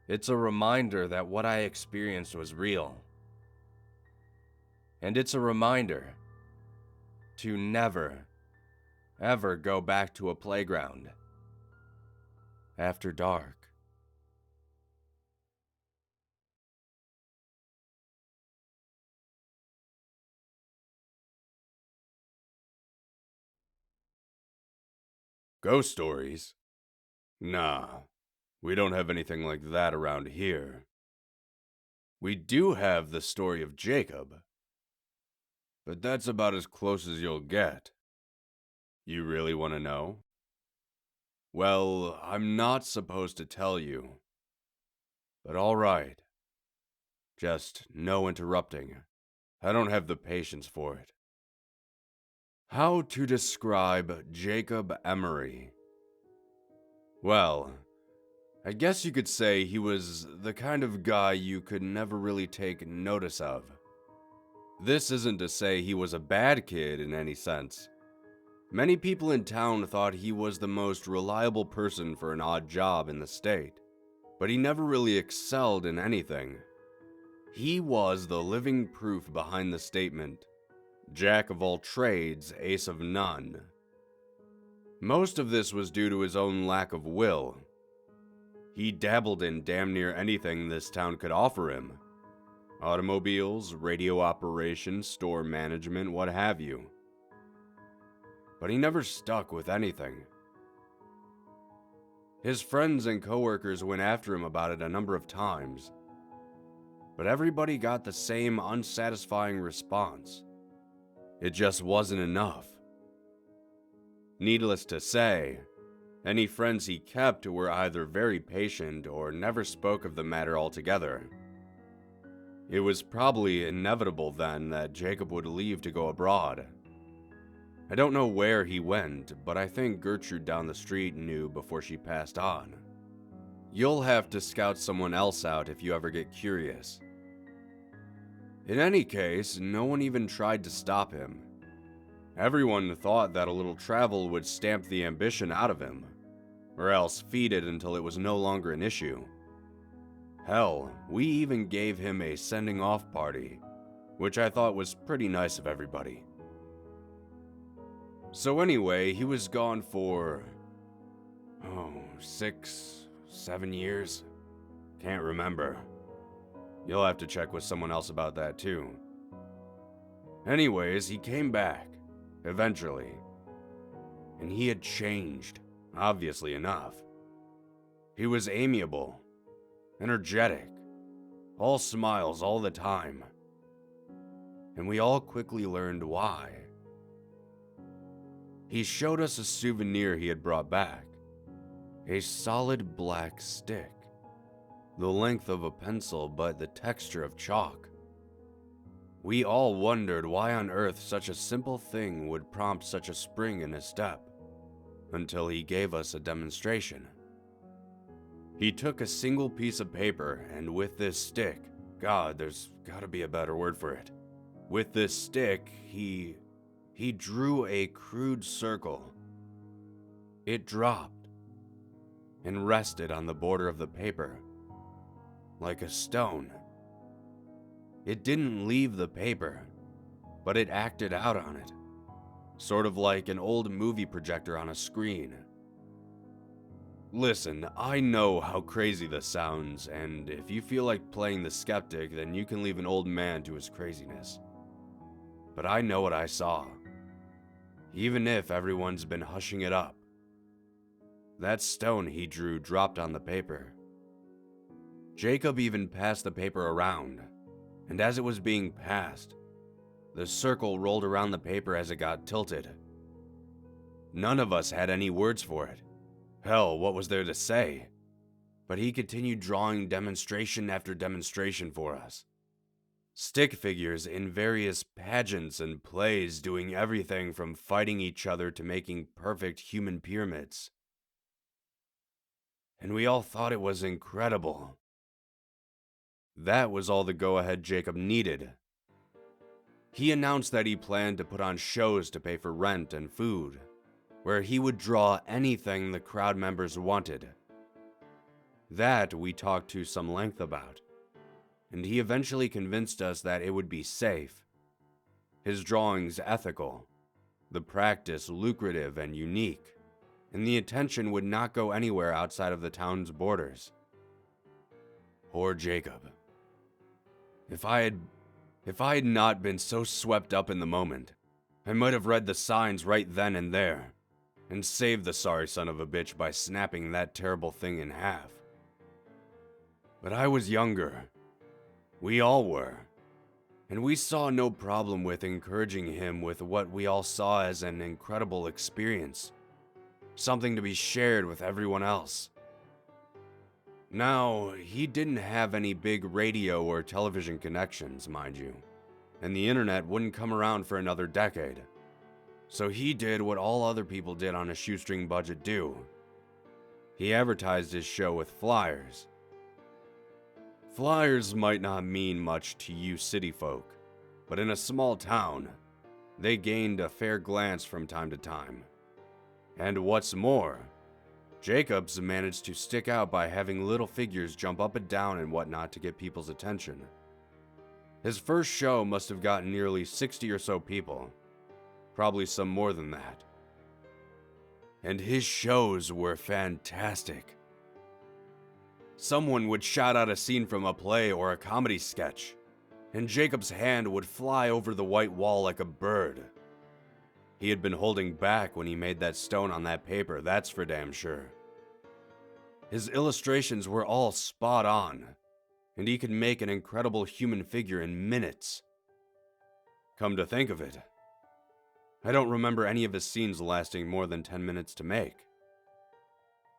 It's a reminder that what I experienced was real. And it's a reminder to never, ever go back to a playground after dark. Ghost stories? Nah, we don't have anything like that around here. We do have the story of Jacob, but that's about as close as you'll get. You really want to know? Well, I'm not supposed to tell you. But alright. Just no interrupting. I don't have the patience for it. How to describe Jacob Amory? Well, I guess you could say he was the kind of guy you could never really take notice of. This isn't to say he was a bad kid in any sense. Many people in town thought he was the most reliable person for an odd job in the state, but he never really excelled in anything. He was the living proof behind the statement, Jack of all trades, ace of none. Most of this was due to his own lack of will. He dabbled in damn near anything this town could offer him. Automobiles, radio operations, store management, what have you. But he never stuck with anything. His friends and coworkers went after him about it a number of times, but everybody got the same unsatisfying response. It just wasn't enough. Needless to say, any friends he kept were either very patient or never spoke of the matter altogether. It was probably inevitable then that Jacob would leave to go abroad. I don't know where he went, but I think Gertrude down the street knew before she passed on. You'll have to scout someone else out if you ever get curious. In any case, no one even tried to stop him. Everyone thought that a little travel would stamp the ambition out of him, or else feed it until it was no longer an issue. Hell, we even gave him a sending off party, which I thought was pretty nice of everybody. So anyway, he was gone for, 6, 7 years? Can't remember. You'll have to check with someone else about that too. Anyways, he came back, eventually. And he had changed, obviously enough. He was amiable, energetic, all smiles all the time. And we all quickly learned why. He showed us a souvenir he had brought back. A solid black stick. The length of a pencil, but the texture of chalk. We all wondered why on earth such a simple thing would prompt such a spring in his step, until he gave us a demonstration. He took a single piece of paper, and with this stick, God, there's gotta be a better word for it. With this stick, he drew a crude circle. It dropped and rested on the border of the paper, like a stone. It didn't leave the paper, but it acted out on it, sort of like an old movie projector on a screen. Listen, I know how crazy this sounds, and if you feel like playing the skeptic, then you can leave an old man to his craziness. But I know what I saw, even if everyone's been hushing it up. That stone he drew dropped on the paper. Jacob even passed the paper around, and as it was being passed, the circle rolled around the paper as it got tilted. None of us had any words for it. Hell, what was there to say? But he continued drawing demonstration after demonstration for us. Stick figures in various pageants and plays doing everything from fighting each other to making perfect human pyramids. And we all thought it was incredible. That was all the go-ahead Jacob needed. He announced that he planned to put on shows to pay for rent and food, where he would draw anything the crowd members wanted. That we talked to some length about, and he eventually convinced us that it would be safe, his drawings ethical, the practice lucrative and unique, and the attention would not go anywhere outside of the town's borders. Poor Jacob. If I had not been so swept up in the moment, I might have read the signs right then and there, and saved the sorry son of a bitch by snapping that terrible thing in half. But I was younger. We all were. And we saw no problem with encouraging him with what we all saw as an incredible experience. Something to be shared with everyone else. Now, he didn't have any big radio or television connections, mind you, and the internet wouldn't come around for another decade. So he did what all other people did on a shoestring budget do. He advertised his show with flyers. Flyers might not mean much to you city folk, but in a small town, they gained a fair glance from time to time. And what's more, Jacobs managed to stick out by having little figures jump up and down and whatnot to get people's attention. His first show must have gotten nearly 60 or so people, probably some more than that. And his shows were fantastic. Someone would shout out a scene from a play or a comedy sketch, and Jacob's hand would fly over the white wall like a bird. He had been holding back when he made that stone on that paper, that's for damn sure. His illustrations were all spot on, and he could make an incredible human figure in minutes. Come to think of it, I don't remember any of his scenes lasting more than 10 minutes to make.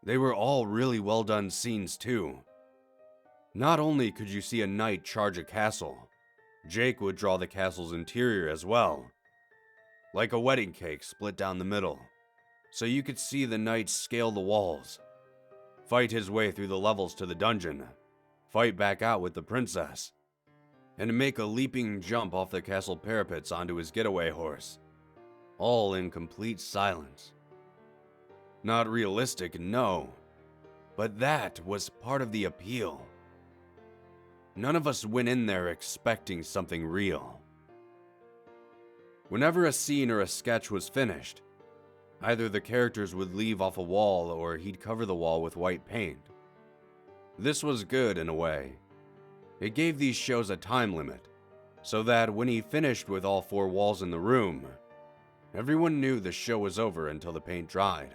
They were all really well done scenes too. Not only could you see a knight charge a castle, Jake would draw the castle's interior as well. Like a wedding cake split down the middle, so you could see the knight scale the walls, fight his way through the levels to the dungeon, fight back out with the princess, and make a leaping jump off the castle parapets onto his getaway horse, all in complete silence. Not realistic, no, but that was part of the appeal. None of us went in there expecting something real. Whenever a scene or a sketch was finished, either the characters would leave off a wall or he'd cover the wall with white paint. This was good in a way. It gave these shows a time limit, so that when he finished with all 4 walls in the room, everyone knew the show was over until the paint dried.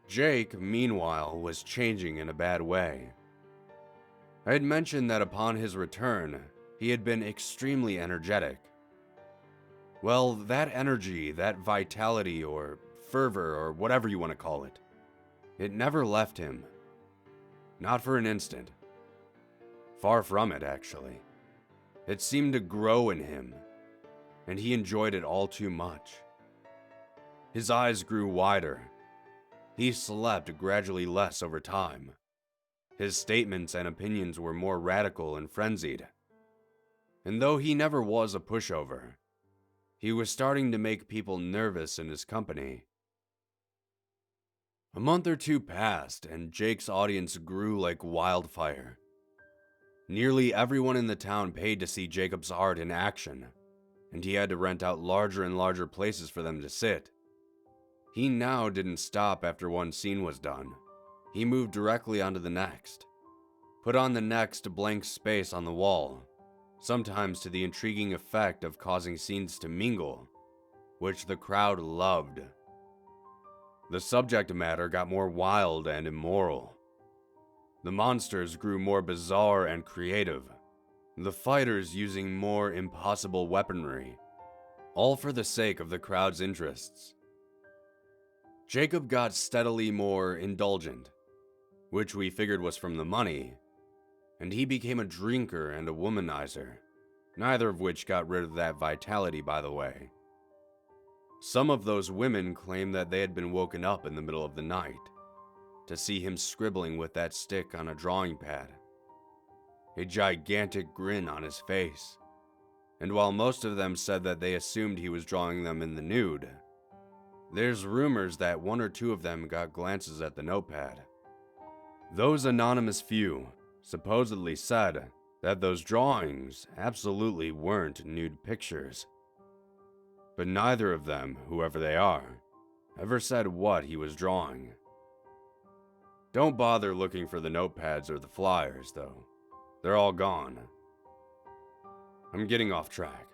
Jake, meanwhile, was changing in a bad way. I had mentioned that upon his return, he had been extremely energetic. Well, that energy, that vitality or fervor or whatever you want to call it, it never left him. Not for an instant. Far from it, actually. It seemed to grow in him, and he enjoyed it all too much. His eyes grew wider. He slept gradually less over time. His statements and opinions were more radical and frenzied. And though he never was a pushover, he was starting to make people nervous in his company. A month or 2 passed, and Jake's audience grew like wildfire. Nearly everyone in the town paid to see Jacob's art in action, and he had to rent out larger and larger places for them to sit. He now didn't stop after one scene was done. He moved directly onto the next. Put on the next blank space on the wall, sometimes to the intriguing effect of causing scenes to mingle, which the crowd loved. The subject matter got more wild and immoral. The monsters grew more bizarre and creative. The fighters using more impossible weaponry, all for the sake of the crowd's interests. Jacob got steadily more indulgent, which we figured was from the money, and he became a drinker and a womanizer, neither of which got rid of that vitality, by the way. Some of those women claimed that they had been woken up in the middle of the night to see him scribbling with that stick on a drawing pad, a gigantic grin on his face, and while most of them said that they assumed he was drawing them in the nude, there's rumors that one or two of them got glances at the notepad. Those anonymous few supposedly said that those drawings absolutely weren't nude pictures. But neither of them, whoever they are, ever said what he was drawing. Don't bother looking for the notepads or the flyers, though. They're all gone. I'm getting off track.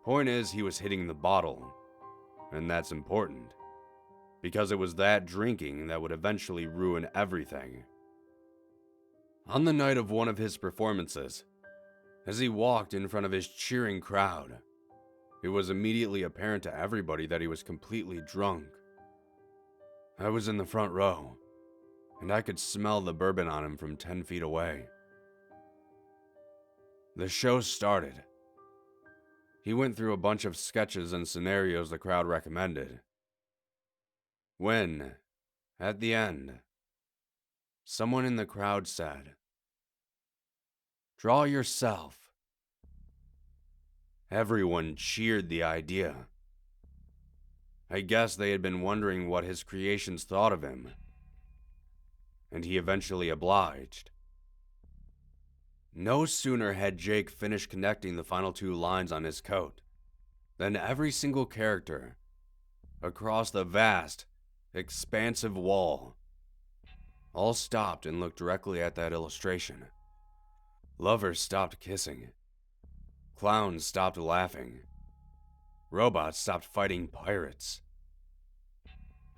Point is, he was hitting the bottle, and that's important, because it was that drinking that would eventually ruin everything. On the night of one of his performances, as he walked in front of his cheering crowd, it was immediately apparent to everybody that he was completely drunk. I was in the front row, and I could smell the bourbon on him from 10 feet away. The show started. He went through a bunch of sketches and scenarios the crowd recommended. When, at the end, someone in the crowd said, "Draw yourself," everyone cheered the idea. I guess they had been wondering what his creations thought of him, and he eventually obliged. No sooner had Jake finished connecting the final two lines on his coat than every single character across the vast, expansive wall all stopped and looked directly at that illustration. Lovers stopped kissing. Clowns stopped laughing. Robots stopped fighting pirates.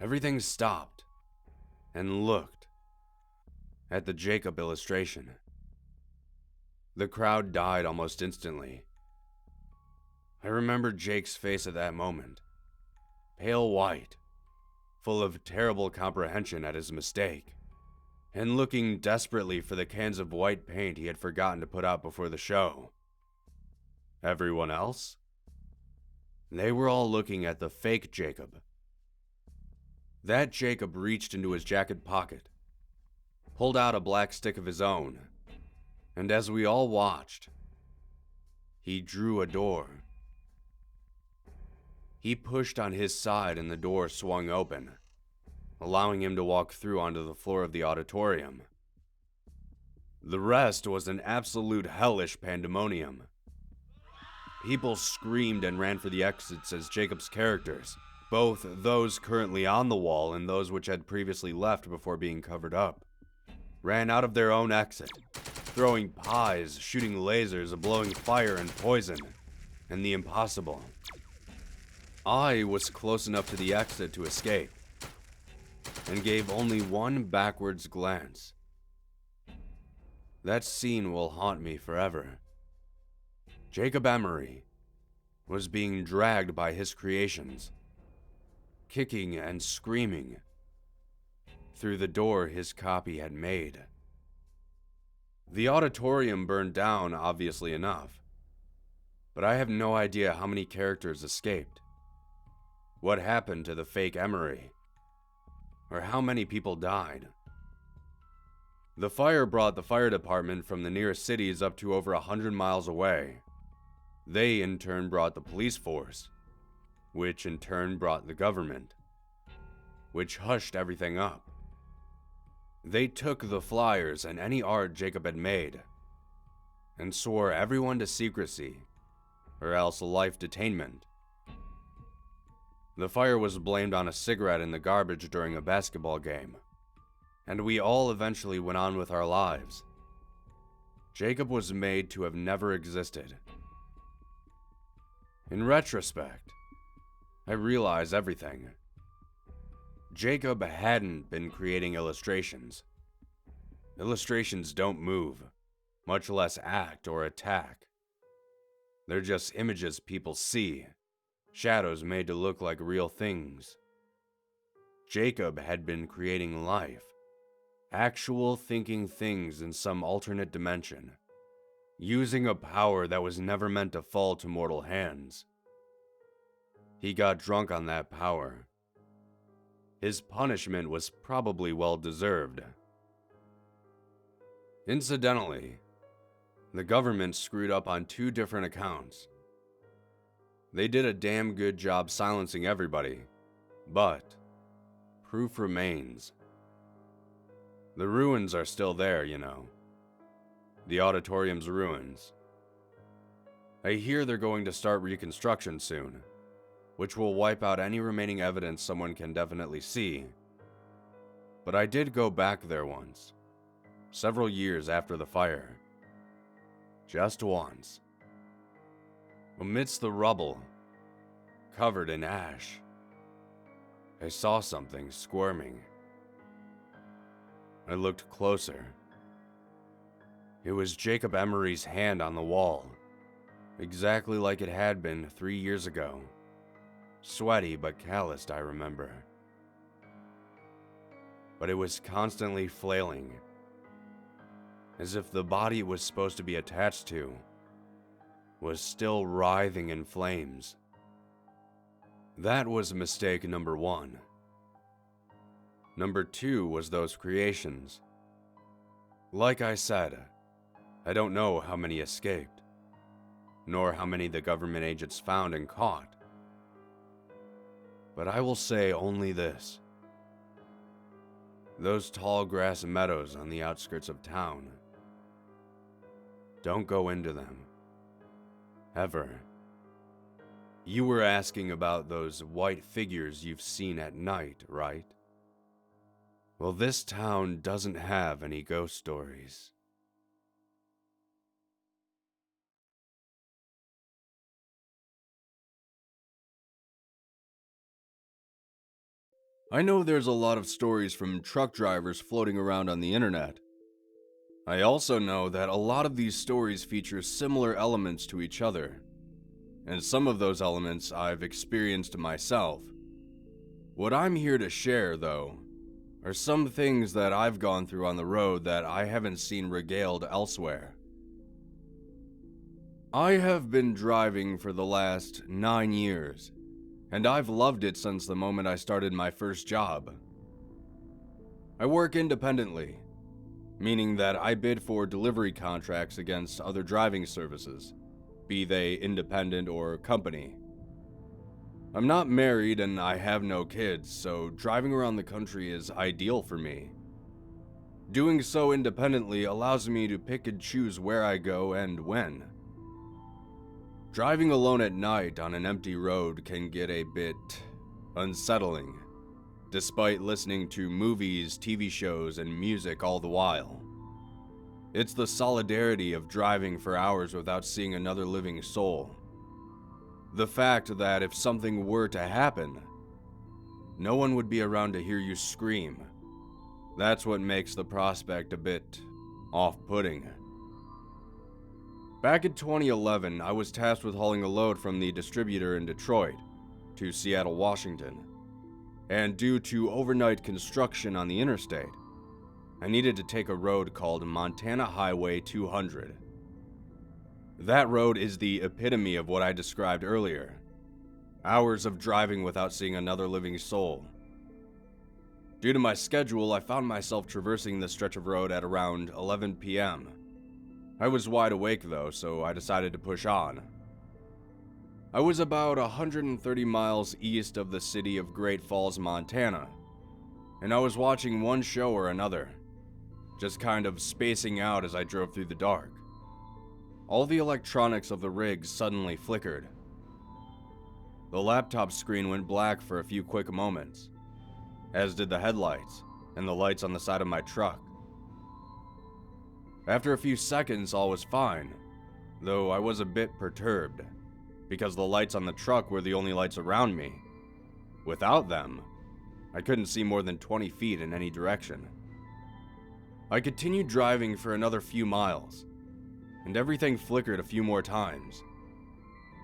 Everything stopped and looked at the Jacob illustration. The crowd died almost instantly. I remember Jake's face at that moment, pale white, full of terrible comprehension at his mistake, and looking desperately for the cans of white paint he had forgotten to put out before the show. Everyone else? They were all looking at the fake Jacob. That Jacob reached into his jacket pocket, pulled out a black stick of his own, and as we all watched, he drew a door. He pushed on his side and the door swung open, allowing him to walk through onto the floor of the auditorium. The rest was an absolute hellish pandemonium. People screamed and ran for the exits as Jacob's characters, both those currently on the wall and those which had previously left before being covered up, ran out of their own exit, throwing pies, shooting lasers, blowing fire and poison, and the impossible. I was close enough to the exit to escape, and gave only one backwards glance. That scene will haunt me forever. Jacob Amory was being dragged by his creations, kicking and screaming, through the door his copy had made. The auditorium burned down, obviously enough, but I have no idea how many characters escaped, what happened to the fake Amory, or how many people died. The fire brought the fire department from the nearest cities up to over 100 miles away. They in turn brought the police force, which in turn brought the government, which hushed everything up. They took the flyers and any art Jacob had made, and swore everyone to secrecy, or else life detainment. The fire was blamed on a cigarette in the garbage during a basketball game, and we all eventually went on with our lives. Jacob was made to have never existed. In retrospect, I realize everything. Jacob hadn't been creating illustrations. Illustrations don't move, much less act or attack. They're just images people see, shadows made to look like real things. Jacob had been creating life, actual thinking things in some alternate dimension, using a power that was never meant to fall to mortal hands. He got drunk on that power. His punishment was probably well deserved. Incidentally, the government screwed up on 2 different accounts. They did a damn good job silencing everybody, but proof remains. The ruins are still there, you know. The auditorium's ruins. I hear they're going to start reconstruction soon, which will wipe out any remaining evidence someone can definitely see. But I did go back there once, several years after the fire. Just once. Amidst the rubble, covered in ash, I saw something squirming. I looked closer. It was Jacob Amory's hand on the wall, exactly like it had been 3 years ago. Sweaty but calloused, I remember. But it was constantly flailing, as if the body it was supposed to be attached to was still writhing in flames. That was mistake number 1. Number 2 was those creations. Like I said, I don't know how many escaped, nor how many the government agents found and caught. But I will say only this. Those tall grass meadows on the outskirts of town, don't go into them. Ever. You were asking about those white figures you've seen at night, right? Well, this town doesn't have any ghost stories. I know there's a lot of stories from truck drivers floating around on the internet. I also know that a lot of these stories feature similar elements to each other, and some of those elements I've experienced myself. What I'm here to share, though, are some things that I've gone through on the road that I haven't seen regaled elsewhere. I have been driving for the last 9 years, and I've loved it since the moment I started my first job. I work independently, meaning that I bid for delivery contracts against other driving services, be they independent or company. I'm not married and I have no kids, so driving around the country is ideal for me. Doing so independently allows me to pick and choose where I go and when. Driving alone at night on an empty road can get a bit unsettling, despite listening to movies, TV shows, and music all the while. It's the solidarity of driving for hours without seeing another living soul. The fact that if something were to happen, no one would be around to hear you scream. That's what makes the prospect a bit off-putting. Back in 2011, I was tasked with hauling a load from the distributor in Detroit to Seattle, Washington. And due to overnight construction on the interstate, I needed to take a road called Montana Highway 200. That road is the epitome of what I described earlier. Hours of driving without seeing another living soul. Due to my schedule, I found myself traversing this stretch of road at around 11 p.m. I was wide awake though, so I decided to push on. I was about 130 miles east of the city of Great Falls, Montana, and I was watching one show or another, just kind of spacing out as I drove through the dark. All the electronics of the rig suddenly flickered. The laptop screen went black for a few quick moments, as did the headlights and the lights on the side of my truck. After a few seconds, all was fine, though I was a bit perturbed, because the lights on the truck were the only lights around me. Without them, I couldn't see more than 20 feet in any direction. I continued driving for another few miles, and everything flickered a few more times.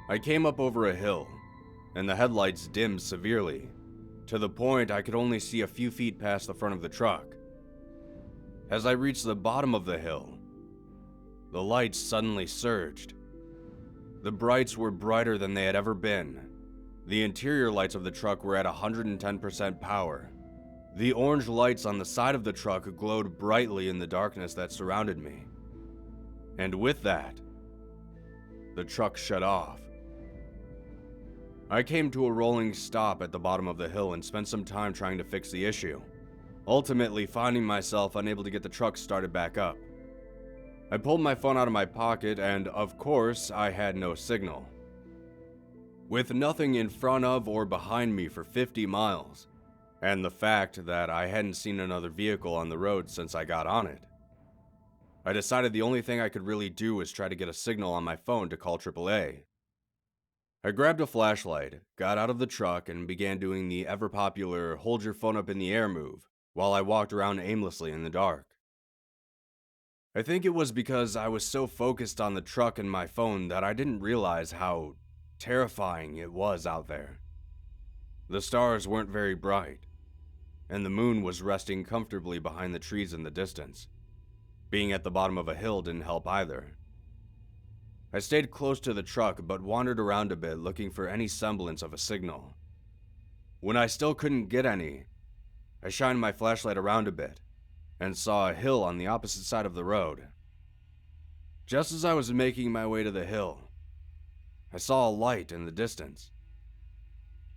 I came up over a hill, and the headlights dimmed severely, to the point I could only see a few feet past the front of the truck. As I reached the bottom of the hill, the lights suddenly surged. The brights were brighter than they had ever been. The interior lights of the truck were at 110% power. The orange lights on the side of the truck glowed brightly in the darkness that surrounded me. And with that, the truck shut off. I came to a rolling stop at the bottom of the hill and spent some time trying to fix the issue, ultimately finding myself unable to get the truck started back up. I pulled my phone out of my pocket and, of course, I had no signal. With nothing in front of or behind me for 50 miles, and the fact that I hadn't seen another vehicle on the road since I got on it, I decided the only thing I could really do was try to get a signal on my phone to call AAA. I grabbed a flashlight, got out of the truck, and began doing the ever-popular hold your phone up in the air move while I walked around aimlessly in the dark. I think it was because I was so focused on the truck and my phone that I didn't realize how terrifying it was out there. The stars weren't very bright, and the moon was resting comfortably behind the trees in the distance. Being at the bottom of a hill didn't help either. I stayed close to the truck but wandered around a bit looking for any semblance of a signal. When I still couldn't get any, I shined my flashlight around a bit and saw a hill on the opposite side of the road. Just as I was making my way to the hill, I saw a light in the distance.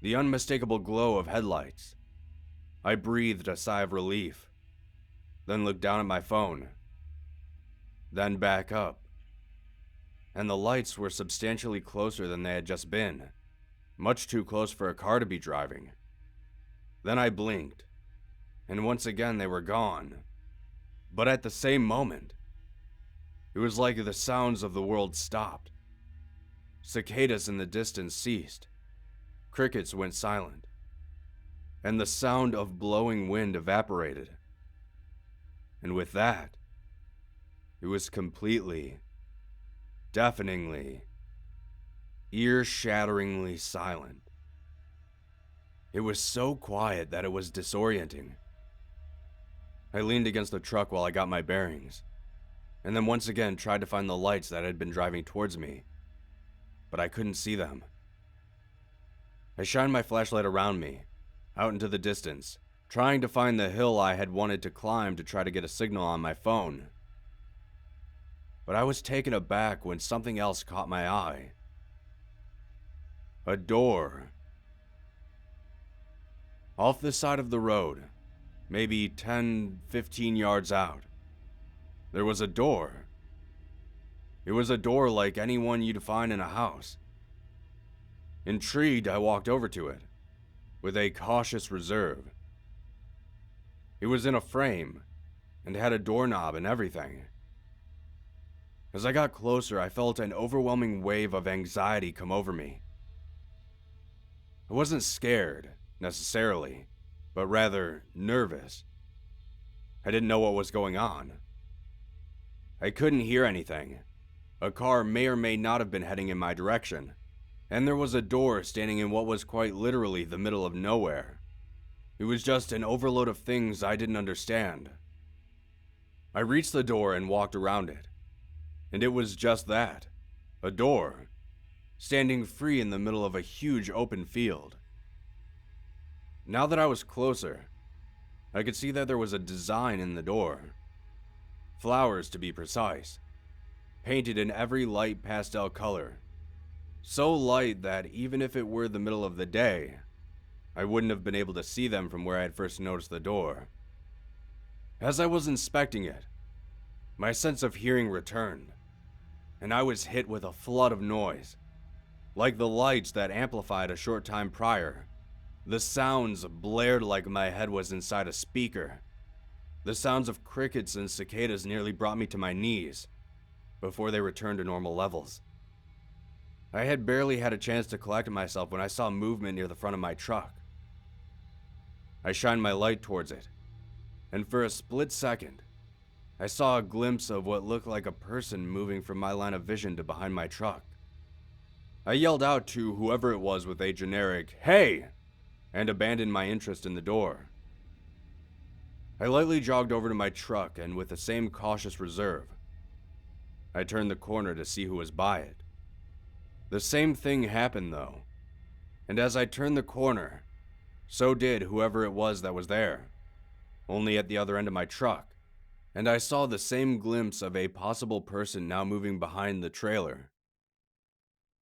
The unmistakable glow of headlights. I breathed a sigh of relief, then looked down at my phone, then back up. And the lights were substantially closer than they had just been, much too close for a car to be driving. Then I blinked, and once again they were gone. But at the same moment, it was like the sounds of the world stopped. Cicadas in the distance ceased, crickets went silent, and the sound of blowing wind evaporated. And with that, it was completely, deafeningly, ear-shatteringly silent. It was so quiet that it was disorienting. I leaned against the truck while I got my bearings, and then once again tried to find the lights that had been driving towards me, but I couldn't see them. I shined my flashlight around me, out into the distance, trying to find the hill I had wanted to climb to try to get a signal on my phone. But I was taken aback when something else caught my eye. A door. Off the side of the road, maybe 10-15 yards out, there was a door. It was a door like any one you'd find in a house. Intrigued, I walked over to it, with a cautious reserve. It was in a frame, and had a doorknob and everything. As I got closer, I felt an overwhelming wave of anxiety come over me. I wasn't scared, necessarily, but rather nervous. I didn't know what was going on. I couldn't hear anything. A car may or may not have been heading in my direction, and there was a door standing in what was quite literally the middle of nowhere. It was just an overload of things I didn't understand. I reached the door and walked around it, and it was just that, a door, standing free in the middle of a huge open field. Now that I was closer, I could see that there was a design in the door. Flowers, to be precise, painted in every light pastel color. So light that even if it were the middle of the day, I wouldn't have been able to see them from where I had first noticed the door. As I was inspecting it, my sense of hearing returned, and I was hit with a flood of noise. Like the lights that amplified a short time prior, the sounds blared like my head was inside a speaker. The sounds of crickets and cicadas nearly brought me to my knees, before they returned to normal levels. I had barely had a chance to collect myself when I saw movement near the front of my truck. I shined my light towards it, and for a split second, I saw a glimpse of what looked like a person moving from my line of vision to behind my truck. I yelled out to whoever it was with a generic, "Hey!" and abandoned my interest in the door. I lightly jogged over to my truck and with the same cautious reserve, I turned the corner to see who was by it. The same thing happened though, and as I turned the corner, so did whoever it was that was there, only at the other end of my truck, and I saw the same glimpse of a possible person now moving behind the trailer.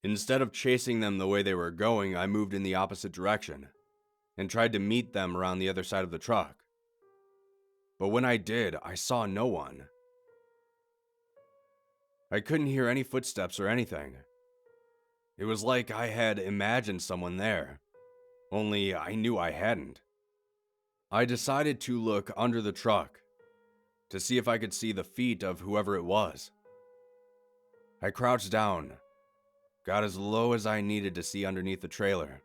Instead of chasing them the way they were going, I moved in the opposite direction and tried to meet them around the other side of the truck. But when I did, I saw no one. I couldn't hear any footsteps or anything. It was like I had imagined someone there, only I knew I hadn't. I decided to look under the truck to see if I could see the feet of whoever it was. I crouched down, got as low as I needed to see underneath the trailer,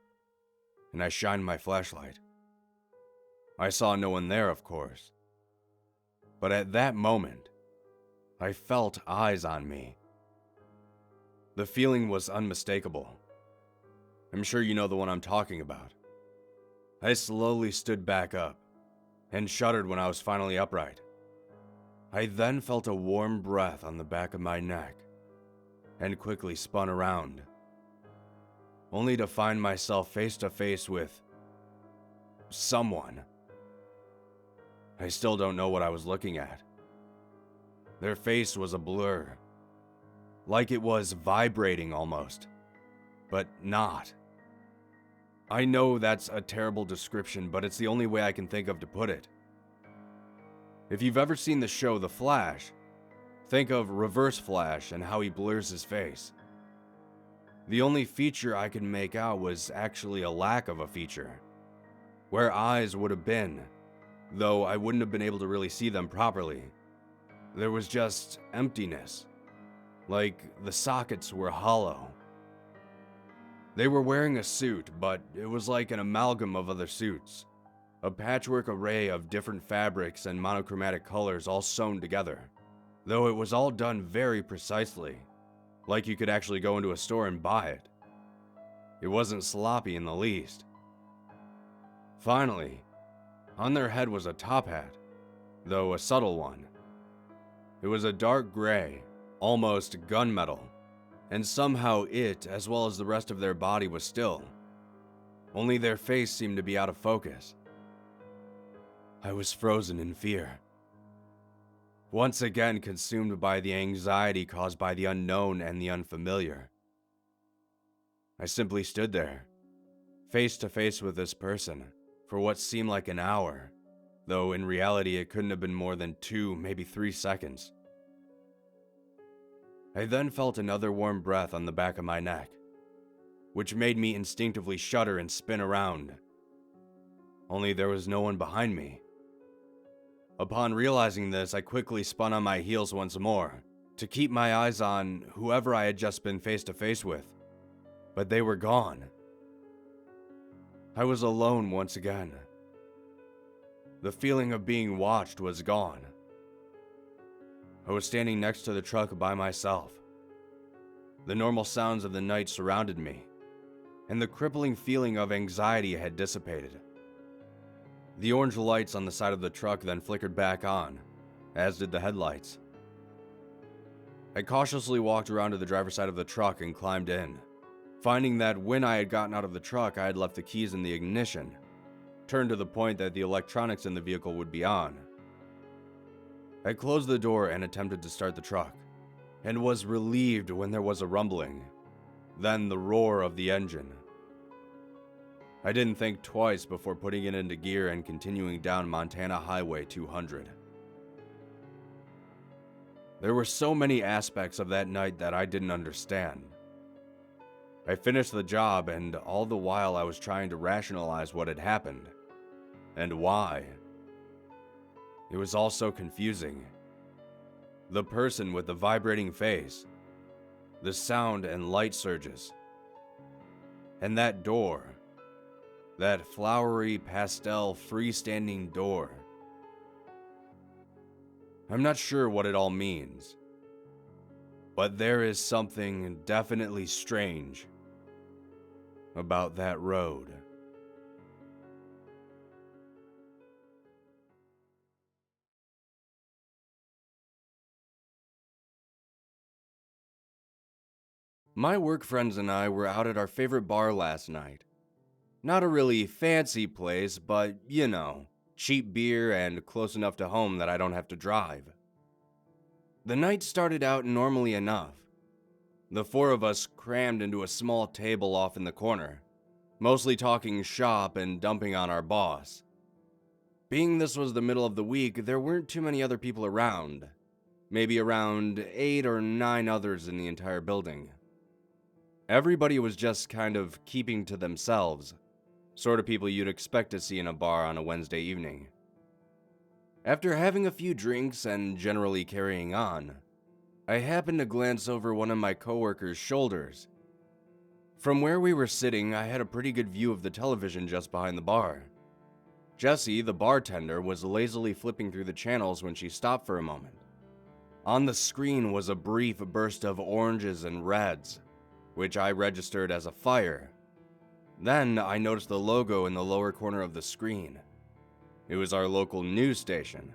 and I shined my flashlight. I saw no one there, of course. But at that moment, I felt eyes on me. The feeling was unmistakable. I'm sure you know the one I'm talking about. I slowly stood back up and shuddered when I was finally upright. I then felt a warm breath on the back of my neck and quickly spun around, only to find myself face to face with someone. I still don't know what I was looking at. Their face was a blur, like it was vibrating almost, but not. I know that's a terrible description, but it's the only way I can think of to put it. If you've ever seen the show The Flash, think of Reverse Flash and how he blurs his face. The only feature I could make out was actually a lack of a feature, where eyes would have been, though I wouldn't have been able to really see them properly. There was just emptiness, like the sockets were hollow. They were wearing a suit, but it was like an amalgam of other suits, a patchwork array of different fabrics and monochromatic colors all sewn together, though it was all done very precisely, like you could actually go into a store and buy it. It wasn't sloppy in the least. Finally, on their head was a top hat, though a subtle one. It was a dark gray, almost gunmetal, and somehow it, as well as the rest of their body, was still. Only their face seemed to be out of focus. I was frozen in fear, once again consumed by the anxiety caused by the unknown and the unfamiliar. I simply stood there, face to face with this person, for what seemed like an hour, though in reality it couldn't have been more than 2, maybe 3 seconds. I then felt another warm breath on the back of my neck, which made me instinctively shudder and spin around. Only there was no one behind me. Upon realizing this, I quickly spun on my heels once more, to keep my eyes on whoever I had just been face to face with, but they were gone. I was alone once again. The feeling of being watched was gone. I was standing next to the truck by myself. The normal sounds of the night surrounded me, and the crippling feeling of anxiety had dissipated. The orange lights on the side of the truck then flickered back on, as did the headlights. I cautiously walked around to the driver's side of the truck and climbed in, finding that when I had gotten out of the truck, I had left the keys in the ignition, turned to the point that the electronics in the vehicle would be on. I closed the door and attempted to start the truck, and was relieved when there was a rumbling, then the roar of the engine. I didn't think twice before putting it into gear and continuing down Montana Highway 200. There were so many aspects of that night that I didn't understand. I finished the job, and all the while I was trying to rationalize what had happened, and why. It was all so confusing. The person with the vibrating face, the sound and light surges, and that door, that flowery pastel freestanding door. I'm not sure what it all means, but there is something definitely strange about that road. My work friends and I were out at our favorite bar last night. Not a really fancy place, but you know, cheap beer and close enough to home that I don't have to drive. The night started out normally enough. The four of us crammed into a small table off in the corner, mostly talking shop and dumping on our boss. Being this was the middle of the week, there weren't too many other people around. Maybe around 8 or 9 others in the entire building. Everybody was just kind of keeping to themselves, sort of people you'd expect to see in a bar on a Wednesday evening. After having a few drinks and generally carrying on, I happened to glance over one of my coworkers' shoulders. From where we were sitting, I had a pretty good view of the television just behind the bar. Jessie, the bartender, was lazily flipping through the channels when she stopped for a moment. On the screen was a brief burst of oranges and reds, which I registered as a fire. Then I noticed the logo in the lower corner of the screen. It was our local news station.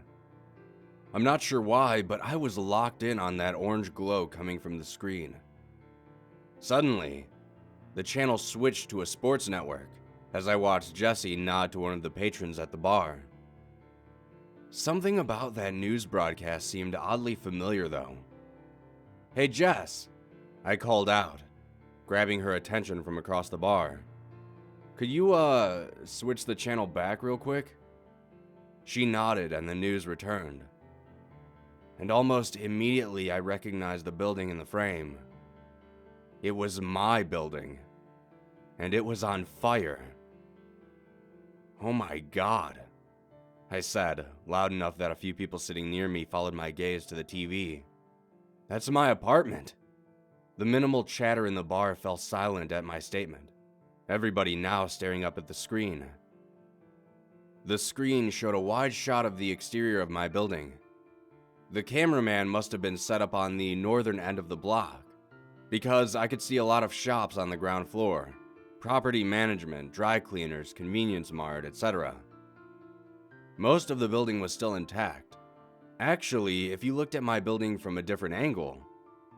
I'm not sure why, but I was locked in on that orange glow coming from the screen. Suddenly, the channel switched to a sports network as I watched Jessie nod to one of the patrons at the bar. Something about that news broadcast seemed oddly familiar though. "Hey Jess," I called out, grabbing her attention from across the bar. "Could you, switch the channel back real quick?" She nodded and the news returned. And almost immediately I recognized the building in the frame. It was my building, and it was on fire. "Oh my God," I said, loud enough that a few people sitting near me followed my gaze to the TV. "That's my apartment." The minimal chatter in the bar fell silent at my statement, everybody now staring up at the screen. The screen showed a wide shot of the exterior of my building. The cameraman must have been set up on the northern end of the block, because I could see a lot of shops on the ground floor, property management, dry cleaners, convenience mart, etc. Most of the building was still intact. Actually, if you looked at my building from a different angle,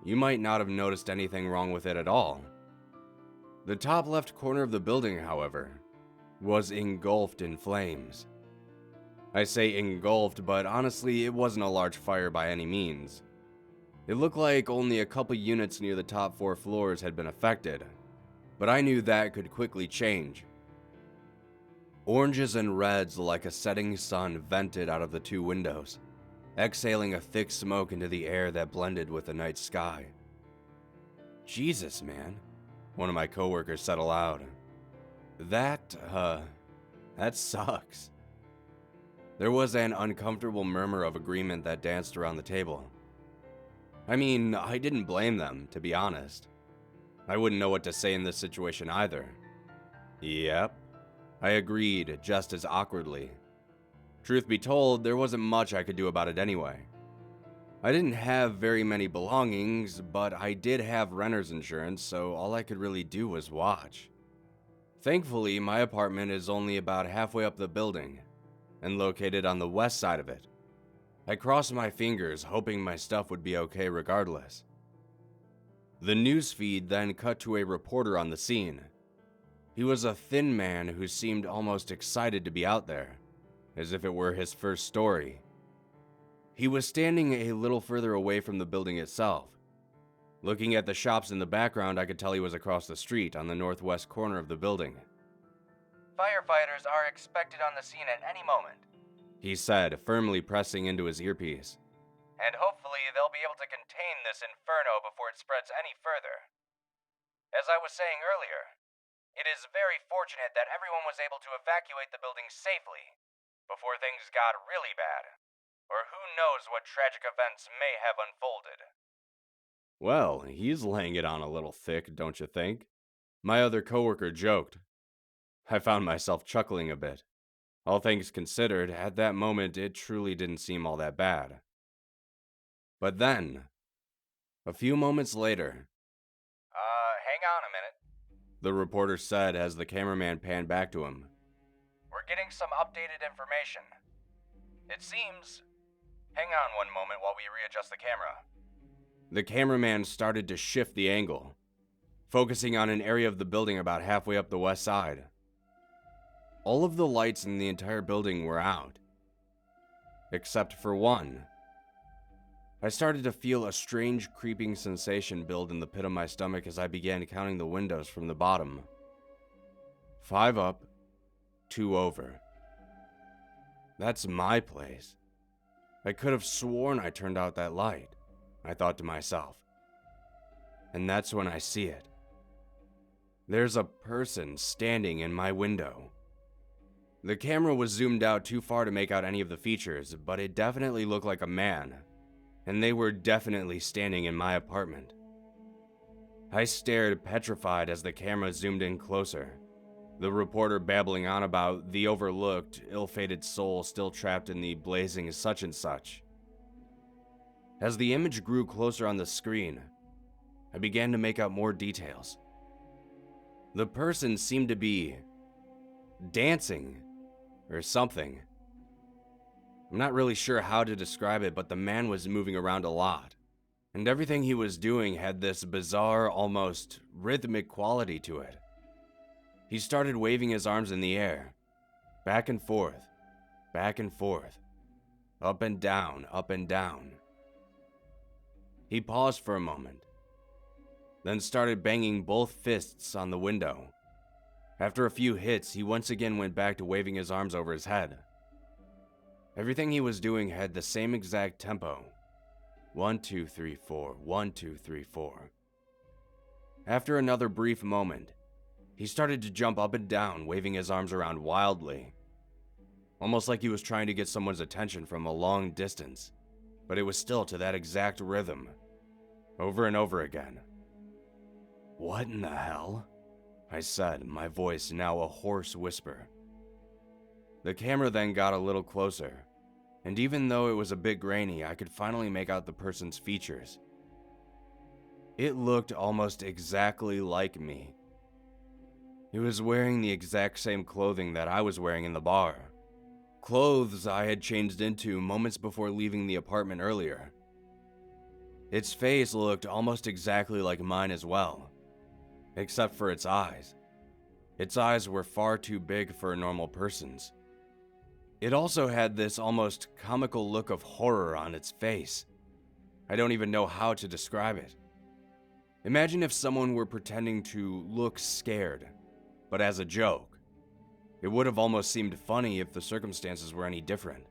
you might not have noticed anything wrong with it at all. The top left corner of the building, however, was engulfed in flames. I say engulfed, but honestly, it wasn't a large fire by any means. It looked like only a couple units near the top 4 floors had been affected, but I knew that could quickly change. Oranges and reds like a setting sun vented out of the 2 windows, exhaling a thick smoke into the air that blended with the night sky. "Jesus, man," one of my coworkers said aloud. That sucks." There was an uncomfortable murmur of agreement that danced around the table. I mean, I didn't blame them, to be honest. I wouldn't know what to say in this situation either. "Yep," I agreed, just as awkwardly. Truth be told, there wasn't much I could do about it anyway. I didn't have very many belongings, but I did have renter's insurance, so all I could really do was watch. Thankfully, my apartment is only about halfway up the building, and located on the west side of it. I crossed my fingers, hoping my stuff would be okay regardless. The news feed then cut to a reporter on the scene. He was a thin man who seemed almost excited to be out there, as if it were his first story. He was standing a little further away from the building itself. Looking at the shops in the background, I could tell he was across the street on the northwest corner of the building. "Firefighters are expected on the scene at any moment," he said, firmly pressing into his earpiece. "and hopefully they'll be able to contain this inferno before it spreads any further. As I was saying earlier, it is very fortunate that everyone was able to evacuate the building safely before things got really bad, or who knows what tragic events may have unfolded." Well, he's laying it on a little thick, don't you think? My other coworker joked. I found myself chuckling a bit. All things considered, at that moment it truly didn't seem all that bad. But then, a few moments later, Hang on a minute. the reporter said as the cameraman panned back to him. We're getting some updated information. It seems... Hang on one moment while we readjust the camera. The cameraman started to shift the angle, focusing on an area of the building about halfway up the west side. All of the lights in the entire building were out, except for one. I started to feel a strange creeping sensation build in the pit of my stomach as I began counting the windows from the bottom. 5 up, 2 over. That's my place. I could have sworn I turned out that light, I thought to myself. And that's when I see it. There's a person standing in my window. The camera was zoomed out too far to make out any of the features, but it definitely looked like a man, and they were definitely standing in my apartment. I stared petrified as the camera zoomed in closer, the reporter babbling on about the overlooked, ill-fated soul still trapped in the blazing such and such. As the image grew closer on the screen, I began to make out more details. The person seemed to be dancing or something. I'm not really sure how to describe it, but the man was moving around a lot, and everything he was doing had this bizarre, almost rhythmic quality to it. He started waving his arms in the air, back and forth, up and down, up and down. He paused for a moment, then started banging both fists on the window. After a few hits, he once again went back to waving his arms over his head. Everything he was doing had the same exact tempo. 1, 2, 3, 4, 1, 2, 3, 4. After another brief moment, he started to jump up and down, waving his arms around wildly. Almost like he was trying to get someone's attention from a long distance, but it was still to that exact rhythm, over and over again. "What in the hell?" I said, my voice now a hoarse whisper. The camera then got a little closer, and even though it was a bit grainy, I could finally make out the person's features. It looked almost exactly like me. He was wearing the exact same clothing that I was wearing in the bar. Clothes I had changed into moments before leaving the apartment earlier. Its face looked almost exactly like mine as well, except for its eyes. Its eyes were far too big for a normal person's. It also had this almost comical look of horror on its face. I don't even know how to describe it. Imagine if someone were pretending to look scared, but as a joke. It would have almost seemed funny if the circumstances were any different.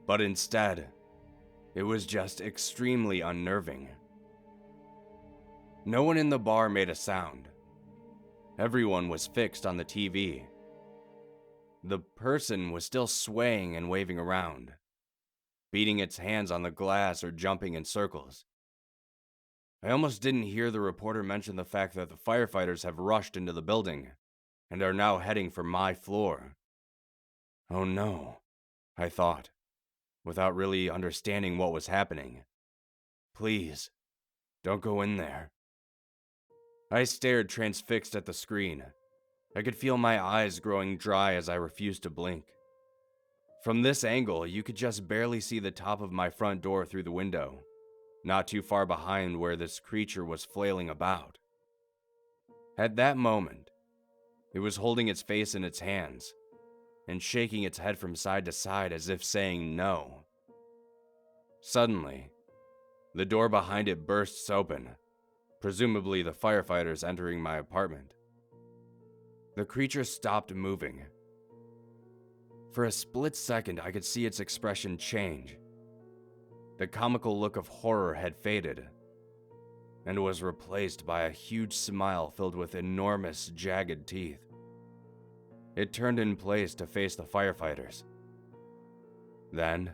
But instead, it was just extremely unnerving. No one in the bar made a sound. Everyone was fixed on the TV. The person was still swaying and waving around, beating its hands on the glass or jumping in circles. I almost didn't hear the reporter mention the fact that the firefighters have rushed into the building and are now heading for my floor. Oh no, I thought, without really understanding what was happening. Please, don't go in there. I stared transfixed at the screen. I could feel my eyes growing dry as I refused to blink. From this angle, you could just barely see the top of my front door through the window, not too far behind where this creature was flailing about. At that moment, it was holding its face in its hands and shaking its head from side to side as if saying no. Suddenly, the door behind it bursts open, presumably the firefighters entering my apartment. The creature stopped moving. For a split second, I could see its expression change. The comical look of horror had faded and was replaced by a huge smile filled with enormous, jagged teeth. It turned in place to face the firefighters. Then,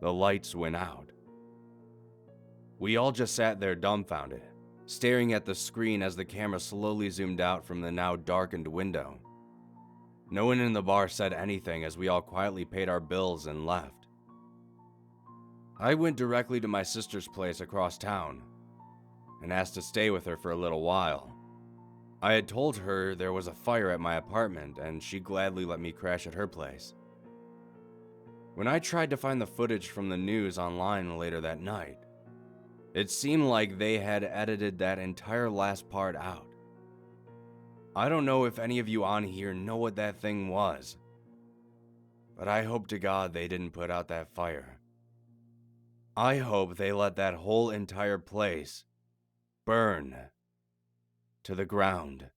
the lights went out. We all just sat there dumbfounded, staring at the screen as the camera slowly zoomed out from the now darkened window. No one in the bar said anything as we all quietly paid our bills and left. I went directly to my sister's place across town and asked to stay with her for a little while. I had told her there was a fire at my apartment and she gladly let me crash at her place. When I tried to find the footage from the news online later that night, it seemed like they had edited that entire last part out. I don't know if any of you on here know what that thing was, but I hope to God they didn't put out that fire. I hope they let that whole entire place burn to the ground.